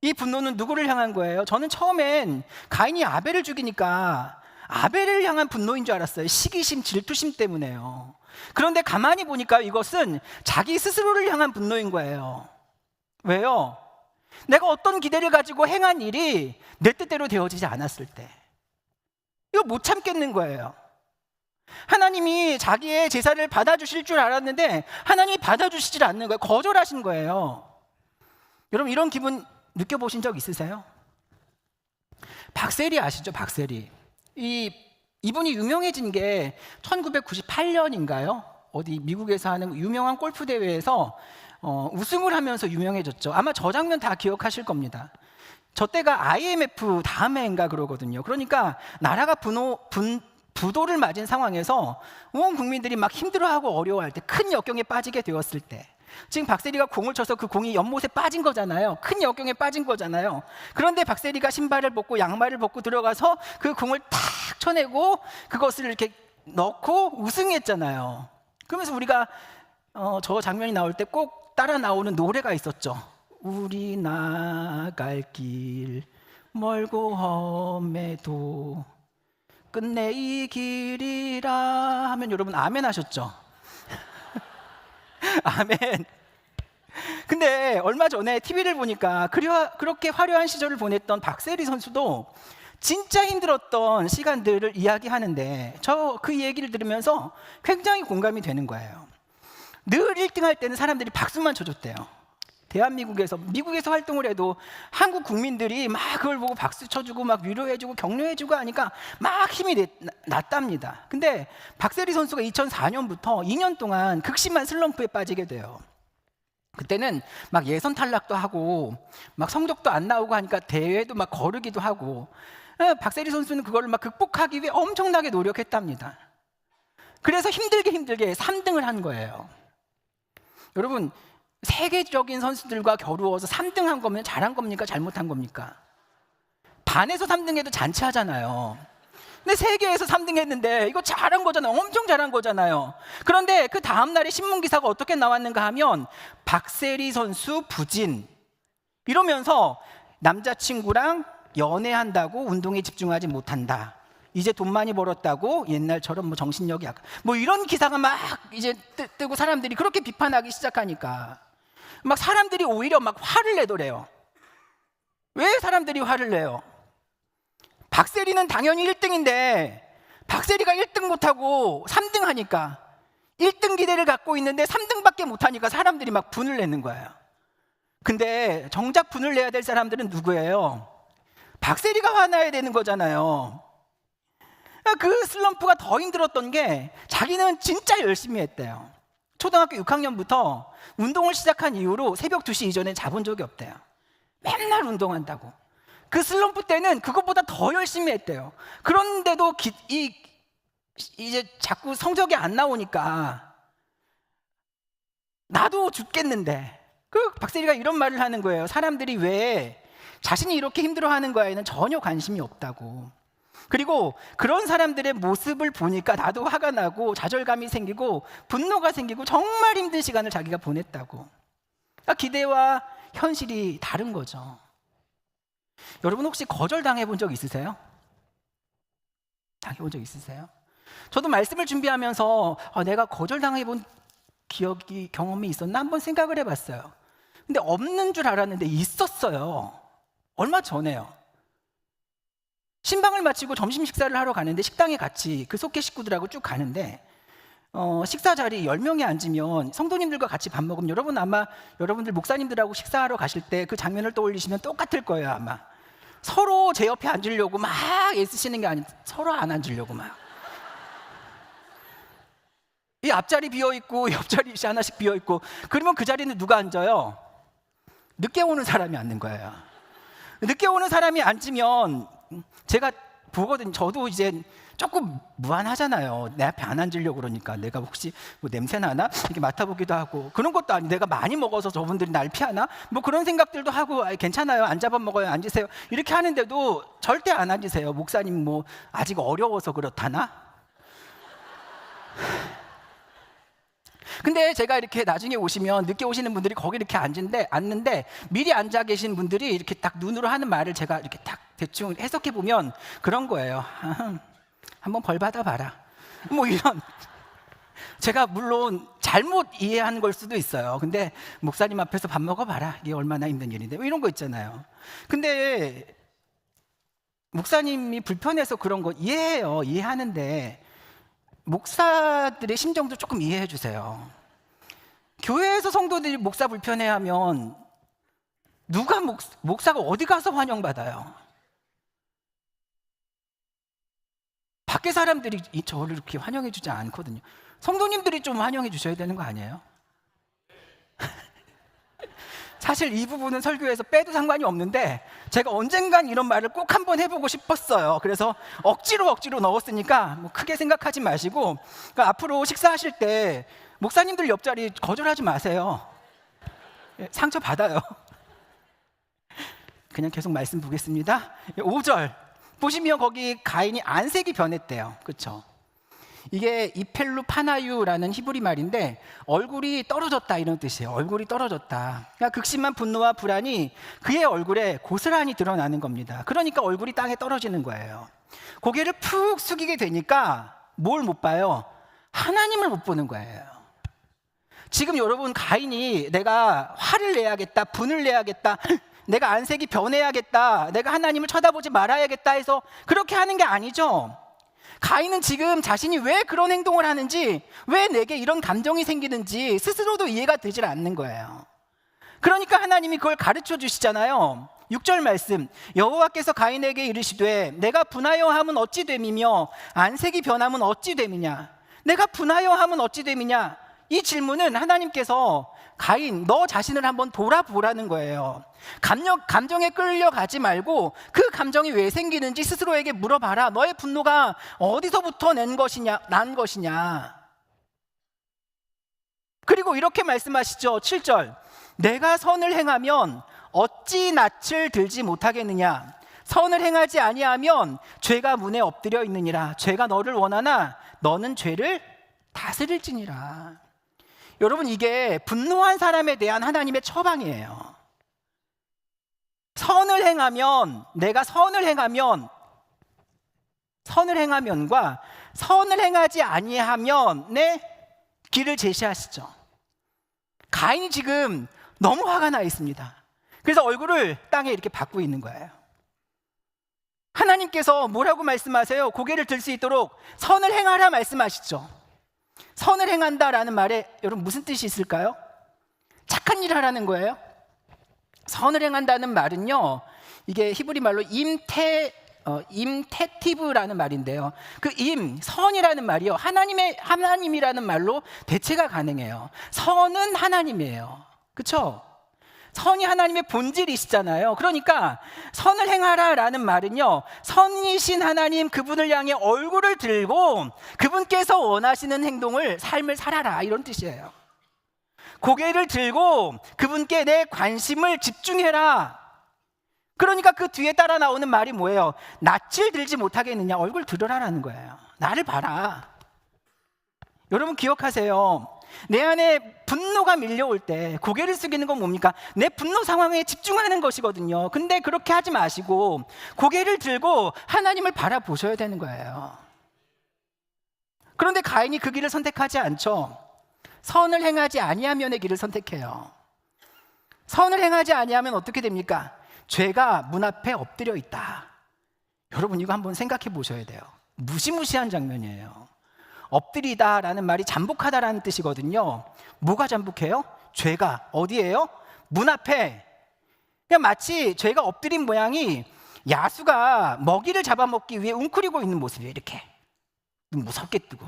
이 분노는 누구를 향한 거예요? 저는 처음엔 가인이 아벨을 죽이니까 아벨을 향한 분노인 줄 알았어요. 시기심, 질투심 때문에요. 그런데 가만히 보니까 이것은 자기 스스로를 향한 분노인 거예요. 왜요? 내가 어떤 기대를 가지고 행한 일이 내 뜻대로 되어지지 않았을 때 이거 못 참겠는 거예요. 하나님이 자기의 제사를 받아주실 줄 알았는데 하나님이 받아주시질 않는 거예요. 거절하신 거예요. 여러분, 이런 기분 느껴보신 적 있으세요? 박세리 아시죠? 박세리. 이분이 유명해진 게 1998년인가요? 어디 미국에서 하는 유명한 골프 대회에서 우승을 하면서 유명해졌죠. 아마 저 장면 다 기억하실 겁니다. 저 때가 IMF 다음 해인가 그러거든요. 그러니까 나라가 부도를 맞은 상황에서 온 국민들이 막 힘들어하고 어려워할 때, 큰 역경에 빠지게 되었을 때, 지금 박세리가 공을 쳐서 그 공이 연못에 빠진 거잖아요. 큰 역경에 빠진 거잖아요. 그런데 박세리가 신발을 벗고 양말을 벗고 들어가서 그 공을 탁 쳐내고 그것을 이렇게 넣고 우승했잖아요. 그러면서 우리가 저 장면이 나올 때 꼭 따라 나오는 노래가 있었죠. 우리 나갈 길 멀고 험해도 끝내 이 길이라 하면 여러분 아멘 하셨죠? 아멘. 근데 얼마 전에 TV를 보니까 그렇게 화려한 시절을 보냈던 박세리 선수도 진짜 힘들었던 시간들을 이야기하는데 저 그 얘기를 들으면서 굉장히 공감이 되는 거예요. 늘 1등 할 때는 사람들이 박수만 쳐줬대요. 대한민국에서 미국에서 활동을 해도 한국 국민들이 막 그걸 보고 박수 쳐주고 막 위로해주고 격려해주고 하니까 막 힘이 났답니다. 근데 박세리 선수가 2004년부터 2년 동안 극심한 슬럼프에 빠지게 돼요. 그때는 막 예선 탈락도 하고 막 성적도 안 나오고 하니까 대회도 막 거르기도 하고, 박세리 선수는 그걸 막 극복하기 위해 엄청나게 노력했답니다. 그래서 힘들게 3등을 한 거예요. 여러분, 세계적인 선수들과 겨루어서 3등 한 거면 잘한 겁니까? 잘못한 겁니까? 반에서 3등해도 잔치하잖아요. 근데 세계에서 3등 했는데 이거 잘한 거잖아요. 엄청 잘한 거잖아요. 그런데 그 다음날에 신문기사가 어떻게 나왔는가 하면 박세리 선수 부진 이러면서 남자친구랑 연애한다고 운동에 집중하지 못한다. 이제 돈 많이 벌었다고 옛날처럼 뭐 정신력이 약간 뭐 이런 기사가 막 이제 뜨고 사람들이 그렇게 비판하기 시작하니까 막 사람들이 오히려 막 화를 내더래요. 왜 사람들이 화를 내요? 박세리는 당연히 1등인데 박세리가 1등 못하고 3등 하니까 1등 기대를 갖고 있는데 3등밖에 못하니까 사람들이 막 분을 내는 거예요. 근데 정작 분을 내야 될 사람들은 누구예요? 박세리가 화나야 되는 거잖아요. 그 슬럼프가 더 힘들었던 게 자기는 진짜 열심히 했대요. 초등학교 6학년부터 운동을 시작한 이후로 새벽 2시 이전에 자본 적이 없대요. 맨날 운동한다고. 그 슬럼프 때는 그것보다 더 열심히 했대요. 그런데도 이제 자꾸 성적이 안 나오니까 나도 죽겠는데, 그 박세리가 이런 말을 하는 거예요. 사람들이 왜 자신이 이렇게 힘들어하는 거에는 전혀 관심이 없다고. 그리고 그런 사람들의 모습을 보니까 나도 화가 나고 좌절감이 생기고 분노가 생기고 정말 힘든 시간을 자기가 보냈다고. 기대와 현실이 다른 거죠. 여러분 혹시 거절당해 본 적 있으세요? 당해본 적 있으세요? 저도 말씀을 준비하면서 내가 거절당해 본 경험이 있었나 한번 생각을 해봤어요. 근데 없는 줄 알았는데 있었어요. 얼마 전에요. 신방을 마치고 점심 식사를 하러 가는데 식당에 같이 그 속해 식구들하고 쭉 가는데 식사 자리 10명이 앉으면 성도님들과 같이 밥 먹으면 여러분 아마 여러분들 목사님들하고 식사하러 가실 때 그 장면을 떠올리시면 똑같을 거예요. 아마 서로 제 옆에 앉으려고 막 애쓰시는 게 아니라 서로 안 앉으려고 막 이 앞자리 비어있고 옆자리 하나씩 비어있고, 그러면 그 자리는 누가 앉아요? 늦게 오는 사람이 앉는 거예요. 늦게 오는 사람이 앉으면 제가 보거든요. 저도 이제 조금 무안하잖아요. 내 앞에 안 앉으려고 그러니까 내가 혹시 뭐 냄새 나나? 이렇게 맡아보기도 하고, 그런 것도 아니 내가 많이 먹어서 저분들이 날 피하나? 뭐 그런 생각들도 하고 괜찮아요. 앉아밥 먹어요. 앉으세요. 이렇게 하는데도 절대 안 앉으세요. 목사님 뭐 아직 어려워서 그렇다나? 근데 제가 이렇게 나중에 오시면 늦게 오시는 분들이 거기 이렇게 앉는데 미리 앉아 계신 분들이 이렇게 딱 눈으로 하는 말을 제가 이렇게 딱 대충 해석해 보면 그런 거예요. 한번 벌 받아봐라. 뭐 이런. 제가 물론 잘못 이해하는 걸 수도 있어요. 근데 목사님 앞에서 밥 먹어봐라. 이게 얼마나 힘든 일인데. 뭐 이런 거 있잖아요. 근데 목사님이 불편해서 그런 거 이해해요. 이해하는데 목사들의 심정도 조금 이해해 주세요. 교회에서 성도들이 목사 불편해하면 누가 목사가 어디 가서 환영받아요? 밖에 사람들이 저를 이렇게 환영해 주지 않거든요. 성도님들이 좀 환영해 주셔야 되는 거 아니에요? 사실 이 부분은 설교에서 빼도 상관이 없는데 제가 언젠간 이런 말을 꼭 한번 해보고 싶었어요. 그래서 억지로 넣었으니까 뭐 크게 생각하지 마시고, 그러니까 앞으로 식사하실 때 목사님들 옆자리 거절하지 마세요. 상처 받아요. 그냥 계속 말씀 보겠습니다. 5절 보시면 거기 가인이 안색이 변했대요. 그렇죠? 이게 이펠루 파나유라는 히브리 말인데 얼굴이 떨어졌다 이런 뜻이에요. 얼굴이 떨어졌다. 그러니까 극심한 분노와 불안이 그의 얼굴에 고스란히 드러나는 겁니다. 그러니까 얼굴이 땅에 떨어지는 거예요. 고개를 푹 숙이게 되니까 뭘 못 봐요? 하나님을 못 보는 거예요. 지금 여러분 가인이 내가 화를 내야겠다, 분을 내야겠다, 내가 안색이 변해야겠다, 내가 하나님을 쳐다보지 말아야겠다 해서 그렇게 하는 게 아니죠. 가인은 지금 자신이 왜 그런 행동을 하는지, 왜 내게 이런 감정이 생기는지 스스로도 이해가 되질 않는 거예요. 그러니까 하나님이 그걸 가르쳐 주시잖아요. 6절 말씀, 여호와께서 가인에게 이르시되 내가 분하여 함은 어찌 됨이며 안색이 변함은 어찌 됨이냐. 내가 분하여 함은 어찌 됨이냐. 이 질문은 하나님께서 가인 너 자신을 한번 돌아보라는 거예요. 감정에 끌려가지 말고 그 감정이 왜 생기는지 스스로에게 물어봐라. 너의 분노가 어디서부터 난 것이냐. 그리고 이렇게 말씀하시죠. 7절, 내가 선을 행하면 어찌 낯을 들지 못하겠느냐. 선을 행하지 아니하면 죄가 문에 엎드려 있느니라. 죄가 너를 원하나 너는 죄를 다스릴지니라. 여러분, 이게 분노한 사람에 대한 하나님의 처방이에요. 선을 행하면, 내가 선을 행하면과 선을 행하지 아니하면의 길을 제시하시죠. 가인이 지금 너무 화가 나 있습니다. 그래서 얼굴을 땅에 이렇게 박고 있는 거예요. 하나님께서 뭐라고 말씀하세요? 고개를 들 수 있도록 선을 행하라 말씀하시죠. 선을 행한다라는 말에 여러분 무슨 뜻이 있을까요? 착한 일을 하라는 거예요. 선을 행한다는 말은요, 이게 히브리 말로 임테티브라는 말인데요. 그 선이라는 말이요, 하나님이라는 말로 대체가 가능해요. 선은 하나님이에요. 그렇죠? 선이 하나님의 본질이시잖아요. 그러니까 선을 행하라라는 말은요, 선이신 하나님 그분을 향해 얼굴을 들고 그분께서 원하시는 행동을, 삶을 살아라, 이런 뜻이에요. 고개를 들고 그분께 내 관심을 집중해라. 그러니까 그 뒤에 따라 나오는 말이 뭐예요? 낯을 들지 못하겠느냐. 얼굴 들어라라는 거예요. 나를 봐라. 여러분 기억하세요. 내 안에 분노가 밀려올 때 고개를 숙이는 건 뭡니까? 내 분노 상황에 집중하는 것이거든요. 근데 그렇게 하지 마시고 고개를 들고 하나님을 바라보셔야 되는 거예요. 그런데 가인이 그 길을 선택하지 않죠. 선을 행하지 아니하면의 길을 선택해요. 선을 행하지 아니하면 어떻게 됩니까? 죄가 문 앞에 엎드려 있다. 여러분 이거 한번 생각해 보셔야 돼요. 무시무시한 장면이에요. 엎드리다라는 말이 잠복하다라는 뜻이거든요. 뭐가 잠복해요? 죄가 어디예요? 문 앞에. 그냥 마치 죄가 엎드린 모양이 야수가 먹이를 잡아먹기 위해 웅크리고 있는 모습이에요. 이렇게 눈 무섭게 뜨고.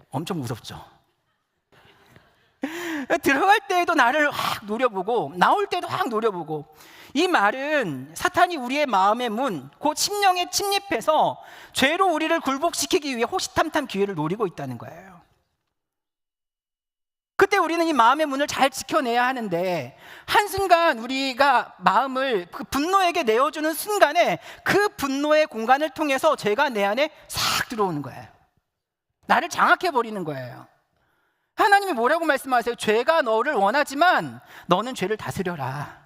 엄청 무섭죠. 들어갈 때에도 나를 확 노려보고 나올 때도 확 노려보고. 이 말은 사탄이 우리의 마음의 문, 곧 심령에 침입해서 죄로 우리를 굴복시키기 위해 호시탐탐 기회를 노리고 있다는 거예요. 그때 우리는 이 마음의 문을 잘 지켜내야 하는데, 한순간 우리가 마음을 그 분노에게 내어주는 순간에 그 분노의 공간을 통해서 죄가 내 안에 싹 들어오는 거예요. 나를 장악해버리는 거예요. 하나님이 뭐라고 말씀하세요? 죄가 너를 원하지만 너는 죄를 다스려라.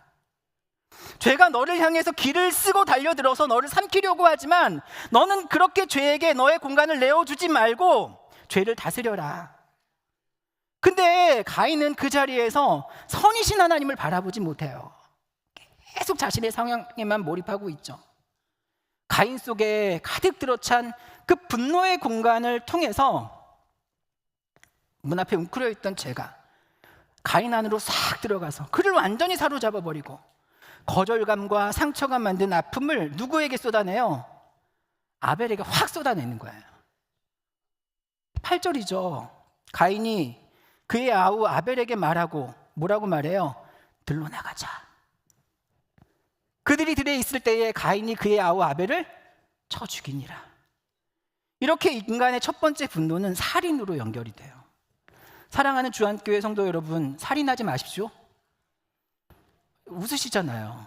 죄가 너를 향해서 길을 쓰고 달려들어서 너를 삼키려고 하지만 너는 그렇게 죄에게 너의 공간을 내어주지 말고 죄를 다스려라. 근데 가인은 그 자리에서 선이신 하나님을 바라보지 못해요. 계속 자신의 상황에만 몰입하고 있죠. 가인 속에 가득 들어찬 그 분노의 공간을 통해서 문 앞에 웅크려 있던 죄가 가인 안으로 싹 들어가서 그를 완전히 사로잡아 버리고 거절감과 상처가 만든 아픔을 누구에게 쏟아내요? 아벨에게 확 쏟아내는 거예요. 8절이죠. 가인이 그의 아우 아벨에게 말하고 뭐라고 말해요? 들로 나가자. 그들이 들에 있을 때에 가인이 그의 아우 아벨을 쳐 죽이니라. 이렇게 인간의 첫 번째 분노는 살인으로 연결이 돼요. 사랑하는 주한교회 성도 여러분, 살인하지 마십시오. 웃으시잖아요.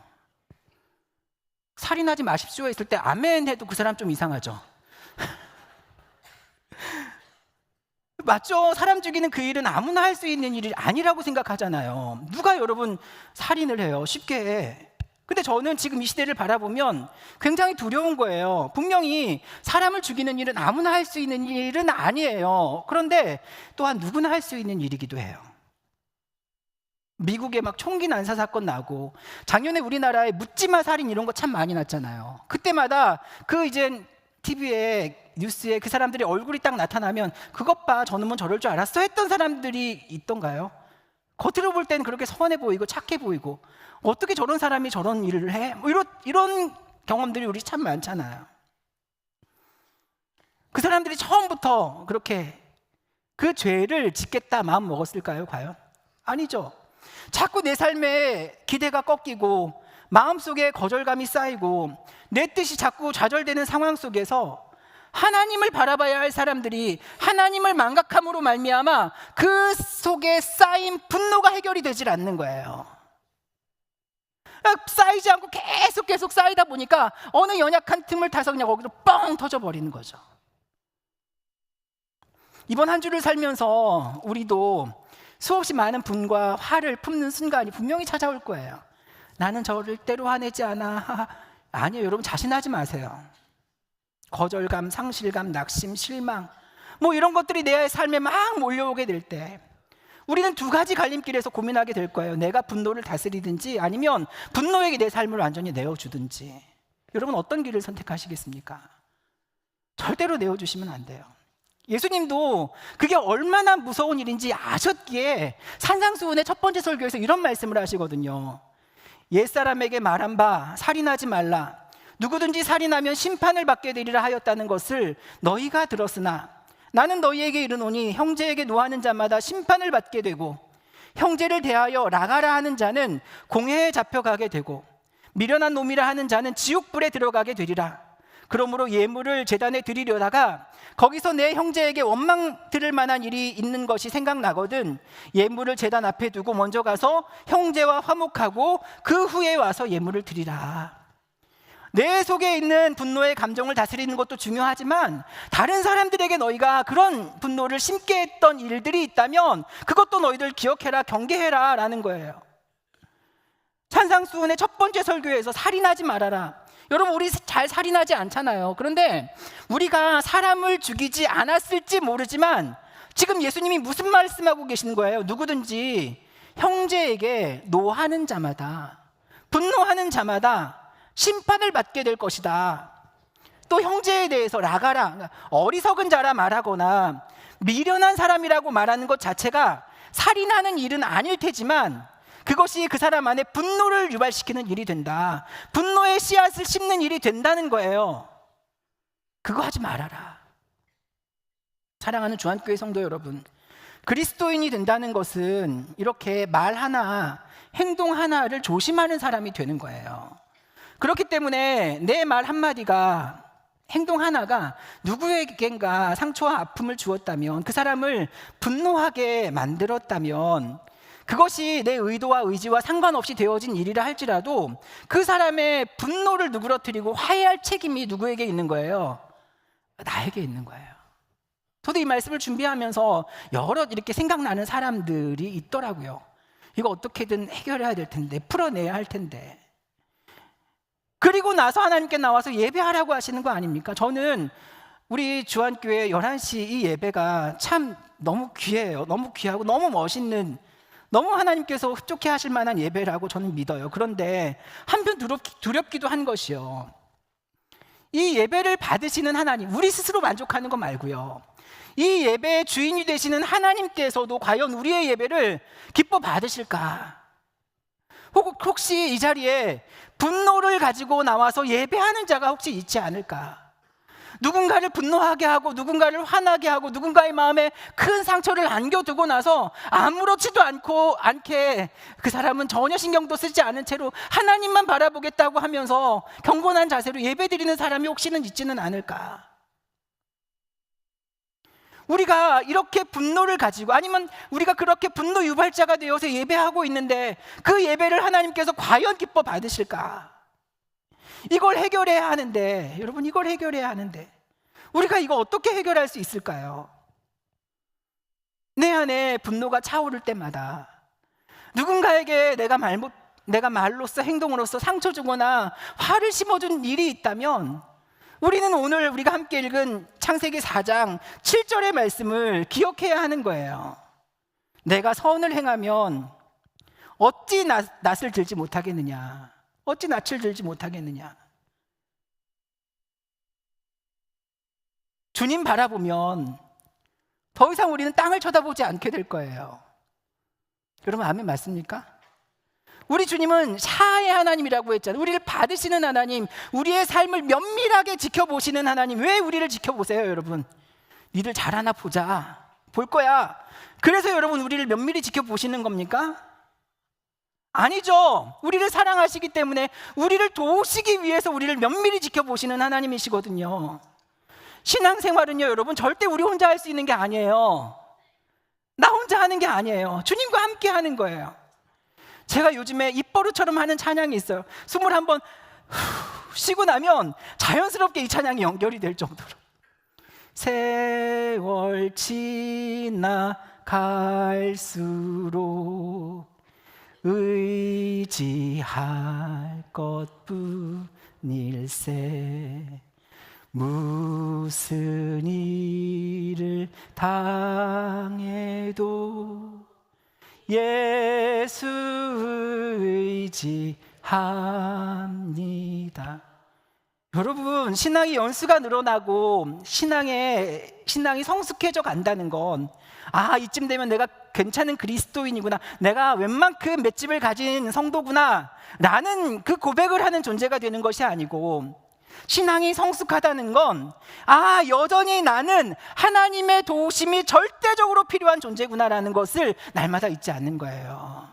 살인하지 마십시오 했을 때 아멘 해도 그 사람 좀 이상하죠. 맞죠? 사람 죽이는 그 일은 아무나 할 수 있는 일이 아니라고 생각하잖아요. 누가 여러분 살인을 해요? 쉽게 해. 근데 저는 지금 이 시대를 바라보면 굉장히 두려운 거예요. 분명히 사람을 죽이는 일은 아무나 할 수 있는 일은 아니에요. 그런데 또한 누구나 할 수 있는 일이기도 해요. 미국에 막 총기 난사 사건 나고 작년에 우리나라에 묻지마 살인 이런 거 참 많이 났잖아요. 그때마다 그 이제 TV에 뉴스에 그 사람들이 얼굴이 딱 나타나면 그것 봐 저놈은 저럴 줄 알았어 했던 사람들이 있던가요? 겉으로 볼 때는 그렇게 선해 보이고 착해 보이고 어떻게 저런 사람이 저런 일을 해? 뭐 이런 경험들이 우리 참 많잖아요. 그 사람들이 처음부터 그렇게 그 죄를 짓겠다 마음 먹었을까요? 과연? 아니죠. 자꾸 내 삶에 기대가 꺾이고 마음속에 거절감이 쌓이고 내 뜻이 자꾸 좌절되는 상황 속에서 하나님을 바라봐야 할 사람들이 하나님을 망각함으로 말미암아 그 속에 쌓인 분노가 해결이 되질 않는 거예요. 쌓이지 않고 계속 쌓이다 보니까 어느 연약한 틈을 타서 그냥 거기서 뻥 터져버리는 거죠. 이번 한 주를 살면서 우리도 수없이 많은 분과 화를 품는 순간이 분명히 찾아올 거예요. 나는 절대로 화내지 않아. 아니요, 여러분 자신하지 마세요. 거절감, 상실감, 낙심, 실망 뭐 이런 것들이 내 삶에 막 몰려오게 될 때 우리는 두 가지 갈림길에서 고민하게 될 거예요. 내가 분노를 다스리든지 아니면 분노에게 내 삶을 완전히 내어주든지. 여러분 어떤 길을 선택하시겠습니까? 절대로 내어주시면 안 돼요. 예수님도 그게 얼마나 무서운 일인지 아셨기에 산상수훈의 첫 번째 설교에서 이런 말씀을 하시거든요. 옛사람에게 말한 바 살인하지 말라. 누구든지 살인하면 심판을 받게 되리라 하였다는 것을 너희가 들었으나 나는 너희에게 이르노니 형제에게 노하는 자마다 심판을 받게 되고 형제를 대하여 나가라 하는 자는 공회에 잡혀가게 되고 미련한 놈이라 하는 자는 지옥불에 들어가게 되리라. 그러므로 예물을 제단에 드리려다가 거기서 내 형제에게 원망 들을 만한 일이 있는 것이 생각나거든 예물을 제단 앞에 두고 먼저 가서 형제와 화목하고 그 후에 와서 예물을 드리라. 내 속에 있는 분노의 감정을 다스리는 것도 중요하지만 다른 사람들에게 너희가 그런 분노를 심게 했던 일들이 있다면 그것도 너희들 기억해라, 경계해라 라는 거예요. 산상수훈의 첫 번째 설교에서 살인하지 말아라. 여러분 우리 잘 살인하지 않잖아요. 그런데 우리가 사람을 죽이지 않았을지 모르지만 지금 예수님이 무슨 말씀하고 계시는 거예요? 누구든지 형제에게 노하는 자마다, 분노하는 자마다 심판을 받게 될 것이다. 또 형제에 대해서 라가라, 어리석은 자라 말하거나 미련한 사람이라고 말하는 것 자체가 살인하는 일은 아닐 테지만 그것이 그 사람 안에 분노를 유발시키는 일이 된다. 분노의 씨앗을 심는 일이 된다는 거예요. 그거 하지 말아라. 사랑하는 주안교회 성도 여러분, 그리스도인이 된다는 것은 이렇게 말 하나, 행동 하나를 조심하는 사람이 되는 거예요. 그렇기 때문에 내 말 한마디가, 행동 하나가 누구에겐가 상처와 아픔을 주었다면, 그 사람을 분노하게 만들었다면 그것이 내 의도와 의지와 상관없이 되어진 일이라 할지라도 그 사람의 분노를 누그러뜨리고 화해할 책임이 누구에게 있는 거예요? 나에게 있는 거예요. 저도 이 말씀을 준비하면서 여러 이렇게 생각나는 사람들이 있더라고요. 이거 어떻게든 해결해야 될 텐데, 풀어내야 할 텐데. 그리고 나서 하나님께 나와서 예배하라고 하시는 거 아닙니까? 저는 우리 주안교회 11시 이 예배가 참 너무 귀해요. 너무 귀하고 너무 멋있는, 너무 하나님께서 흡족해 하실 만한 예배라고 저는 믿어요. 그런데 한편 두렵기도 한 것이요, 이 예배를 받으시는 하나님, 우리 스스로 만족하는 거 말고요, 이 예배의 주인이 되시는 하나님께서도 과연 우리의 예배를 기뻐 받으실까? 혹시 이 자리에 분노를 가지고 나와서 예배하는 자가 혹시 있지 않을까? 누군가를 분노하게 하고 누군가를 화나게 하고 누군가의 마음에 큰 상처를 안겨두고 나서 아무렇지도 않게 그 사람은 전혀 신경도 쓰지 않은 채로 하나님만 바라보겠다고 하면서 경건한 자세로 예배드리는 사람이 혹시는 있지는 않을까? 우리가 이렇게 분노를 가지고, 아니면 우리가 그렇게 분노 유발자가 되어서 예배하고 있는데 그 예배를 하나님께서 과연 기뻐 받으실까? 이걸 해결해야 하는데, 여러분 이걸 해결해야 하는데 우리가 이거 어떻게 해결할 수 있을까요? 내 안에 분노가 차오를 때마다 누군가에게 내가 말로써 행동으로써 상처 주거나 화를 심어준 일이 있다면 우리는 오늘 우리가 함께 읽은 창세기 4장 7절의 말씀을 기억해야 하는 거예요. 내가 선을 행하면 어찌 낯을 들지 못하겠느냐? 어찌 낯을 들지 못하겠느냐? 주님 바라보면 더 이상 우리는 땅을 쳐다보지 않게 될 거예요. 여러분 아멘 맞습니까? 우리 주님은 샤의 하나님이라고 했잖아요. 우리를 받으시는 하나님, 우리의 삶을 면밀하게 지켜보시는 하나님. 왜 우리를 지켜보세요, 여러분? 니들 잘하나 보자. 볼 거야. 그래서 여러분 우리를 면밀히 지켜보시는 겁니까? 아니죠. 우리를 사랑하시기 때문에 우리를 도우시기 위해서 우리를 면밀히 지켜보시는 하나님이시거든요. 신앙생활은요, 여러분 절대 우리 혼자 할 수 있는 게 아니에요. 나 혼자 하는 게 아니에요. 주님과 함께 하는 거예요. 제가 요즘에 입버릇처럼 하는 찬양이 있어요. 숨을 한번 쉬고 나면 자연스럽게 이 찬양이 연결이 될 정도로. 세월 지나갈수록 의지할 것뿐일세. 무슨 일을 당해도 예수 의지합니다. 여러분, 신앙이 연수가 늘어나고 신앙이 성숙해져 간다는 건 이쯤 되면 내가 괜찮은 그리스도인이구나, 내가 웬만큼 맷집을 가진 성도구나 라는 그 고백을 하는 존재가 되는 것이 아니고, 신앙이 성숙하다는 건 여전히 나는 하나님의 도우심이 절대적으로 필요한 존재구나라는 것을 날마다 잊지 않는 거예요.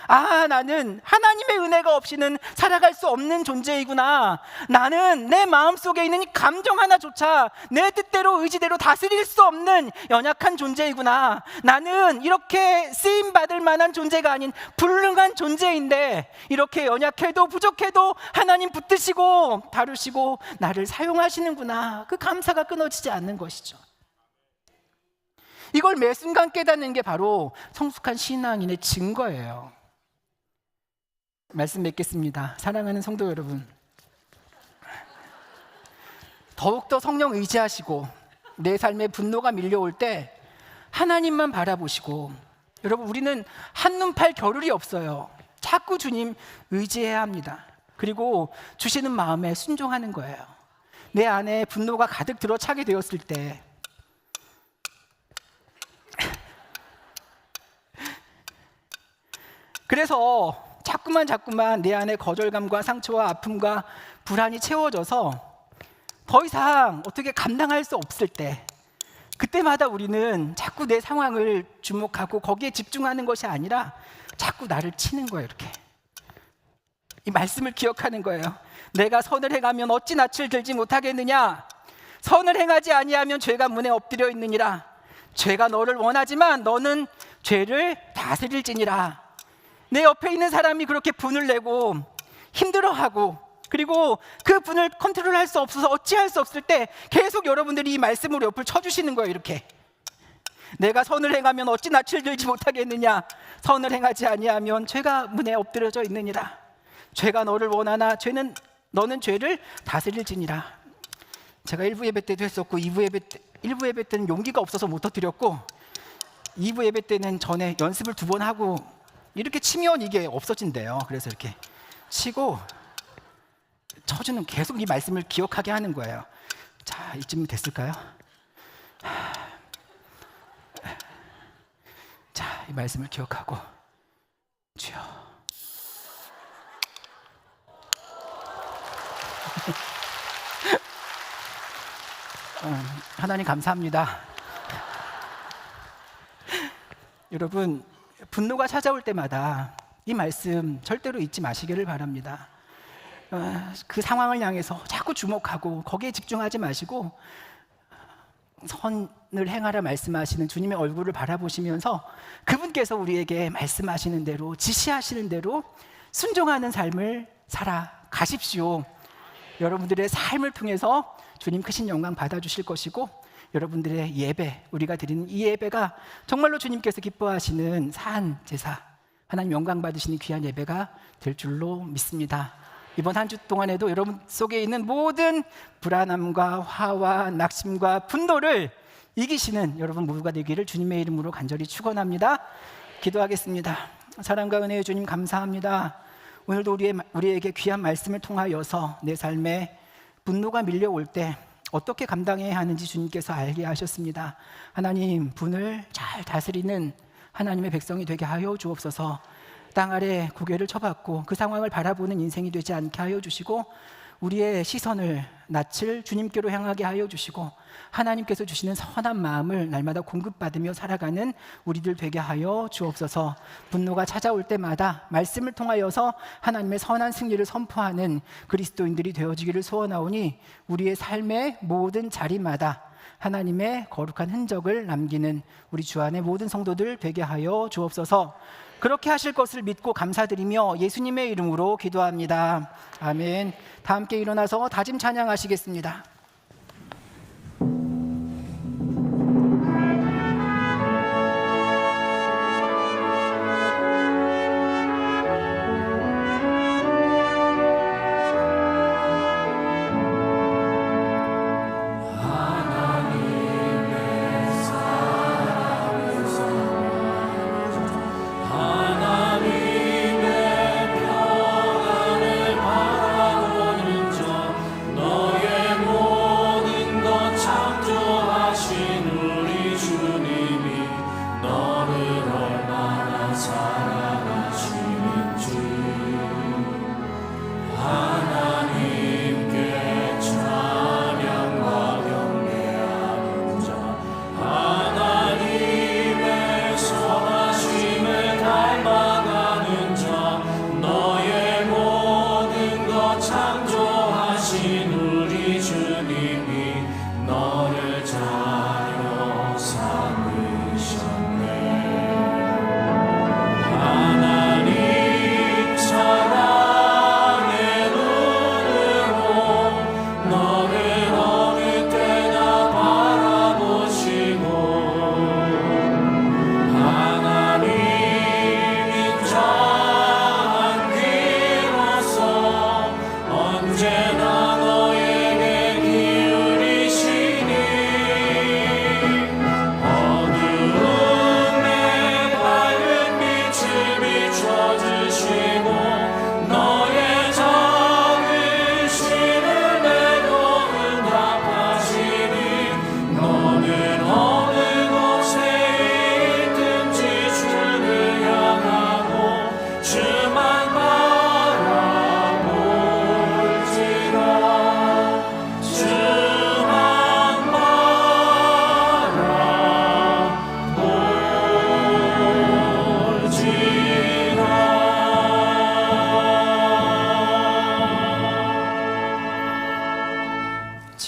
나는 하나님의 은혜가 없이는 살아갈 수 없는 존재이구나. 나는 내 마음속에 있는 이 감정 하나조차 내 뜻대로 의지대로 다스릴 수 없는 연약한 존재이구나. 나는 이렇게 쓰임받을 만한 존재가 아닌 불능한 존재인데, 이렇게 연약해도 부족해도 하나님 붙드시고 다루시고 나를 사용하시는구나. 그 감사가 끊어지지 않는 것이죠. 이걸 매 순간 깨닫는 게 바로 성숙한 신앙인의 증거예요. 말씀 맺겠습니다. 사랑하는 성도 여러분, 더욱더 성령 의지하시고 내 삶에 분노가 밀려올 때 하나님만 바라보시고, 여러분 우리는 한눈팔 겨를이 없어요. 자꾸 주님 의지해야 합니다. 그리고 주시는 마음에 순종하는 거예요. 내 안에 분노가 가득 들어차게 되었을 때 그래서 자꾸만 내 안에 거절감과 상처와 아픔과 불안이 채워져서 더 이상 어떻게 감당할 수 없을 때, 그때마다 우리는 자꾸 내 상황을 주목하고 거기에 집중하는 것이 아니라 자꾸 나를 치는 거예요. 이렇게 이 말씀을 기억하는 거예요. 내가 선을 행하면 어찌 낯을 들지 못하겠느냐. 선을 행하지 아니하면 죄가 문에 엎드려 있느니라. 죄가 너를 원하지만 너는 죄를 다스릴지니라. 내 옆에 있는 사람이 그렇게 분을 내고 힘들어하고, 그리고 그 분을 컨트롤할 수 없어서 어찌할 수 없을 때 계속 여러분들이 이 말씀으로 옆을 쳐주시는 거예요. 이렇게 내가 선을 행하면 어찌 낯을 들지 못하겠느냐. 선을 행하지 아니하면 죄가 문에 엎드려져 있느니라. 죄가 너를 원하나 너는 죄를 다스릴지니라. 제가 1부 예배 때도 했었고 1부 예배 때는 용기가 없어서 못 터뜨렸고, 2부 예배 때는 전에 연습을 2번 하고 이렇게 치면 이게 없어진대요. 그래서 이렇게 치고 쳐주는, 계속 이 말씀을 기억하게 하는 거예요. 자, 이쯤 됐을까요? 자, 이 말씀을 기억하고, 주여 하나님 감사합니다. 여러분, 분노가 찾아올 때마다 이 말씀 절대로 잊지 마시기를 바랍니다. 그 상황을 향해서 자꾸 주목하고 거기에 집중하지 마시고, 선을 행하라 말씀하시는 주님의 얼굴을 바라보시면서 그분께서 우리에게 말씀하시는 대로, 지시하시는 대로 순종하는 삶을 살아가십시오. 여러분들의 삶을 통해서 주님 크신 영광 받아주실 것이고, 여러분들의 예배, 우리가 드리는 이 예배가 정말로 주님께서 기뻐하시는 산 제사, 하나님 영광 받으시는 귀한 예배가 될 줄로 믿습니다. 이번 한 주 동안에도 여러분 속에 있는 모든 불안함과 화와 낙심과 분노를 이기시는 여러분 모두가 되기를 주님의 이름으로 간절히 축원합니다. 기도하겠습니다. 사랑과 은혜의 주님 감사합니다. 오늘도 우리에게 귀한 말씀을 통하여서 내 삶에 분노가 밀려올 때 어떻게 감당해야 하는지 주님께서 알게 하셨습니다. 하나님, 분을 잘 다스리는 하나님의 백성이 되게 하여 주옵소서. 땅 아래 고개를 쳐박고 그 상황을 바라보는 인생이 되지 않게 하여 주시고, 우리의 시선을 낯을 주님께로 향하게 하여 주시고, 하나님께서 주시는 선한 마음을 날마다 공급받으며 살아가는 우리들 되게 하여 주옵소서. 분노가 찾아올 때마다 말씀을 통하여서 하나님의 선한 승리를 선포하는 그리스도인들이 되어지기를 소원하오니, 우리의 삶의 모든 자리마다 하나님의 거룩한 흔적을 남기는 우리 주 안의 모든 성도들 되게 하여 주옵소서. 그렇게 하실 것을 믿고 감사드리며 예수님의 이름으로 기도합니다. 아멘. 다 함께 일어나서 다짐 찬양하시겠습니다.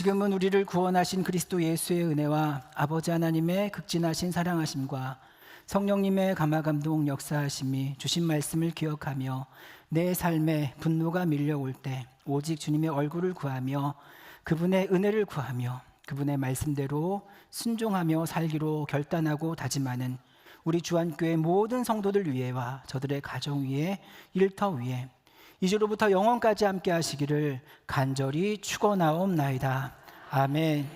지금은 우리를 구원하신 그리스도 예수의 은혜와 아버지 하나님의 극진하신 사랑하심과 성령님의 감화감동 역사하심이 주신 말씀을 기억하며 내 삶에 분노가 밀려올 때 오직 주님의 얼굴을 구하며 그분의 은혜를 구하며 그분의 말씀대로 순종하며 살기로 결단하고 다짐하는 우리 주안교회 모든 성도들 위에와 저들의 가정 위에, 일터 위에 이제로부터 영원까지 함께 하시기를 간절히 축원하옵나이다. 아멘.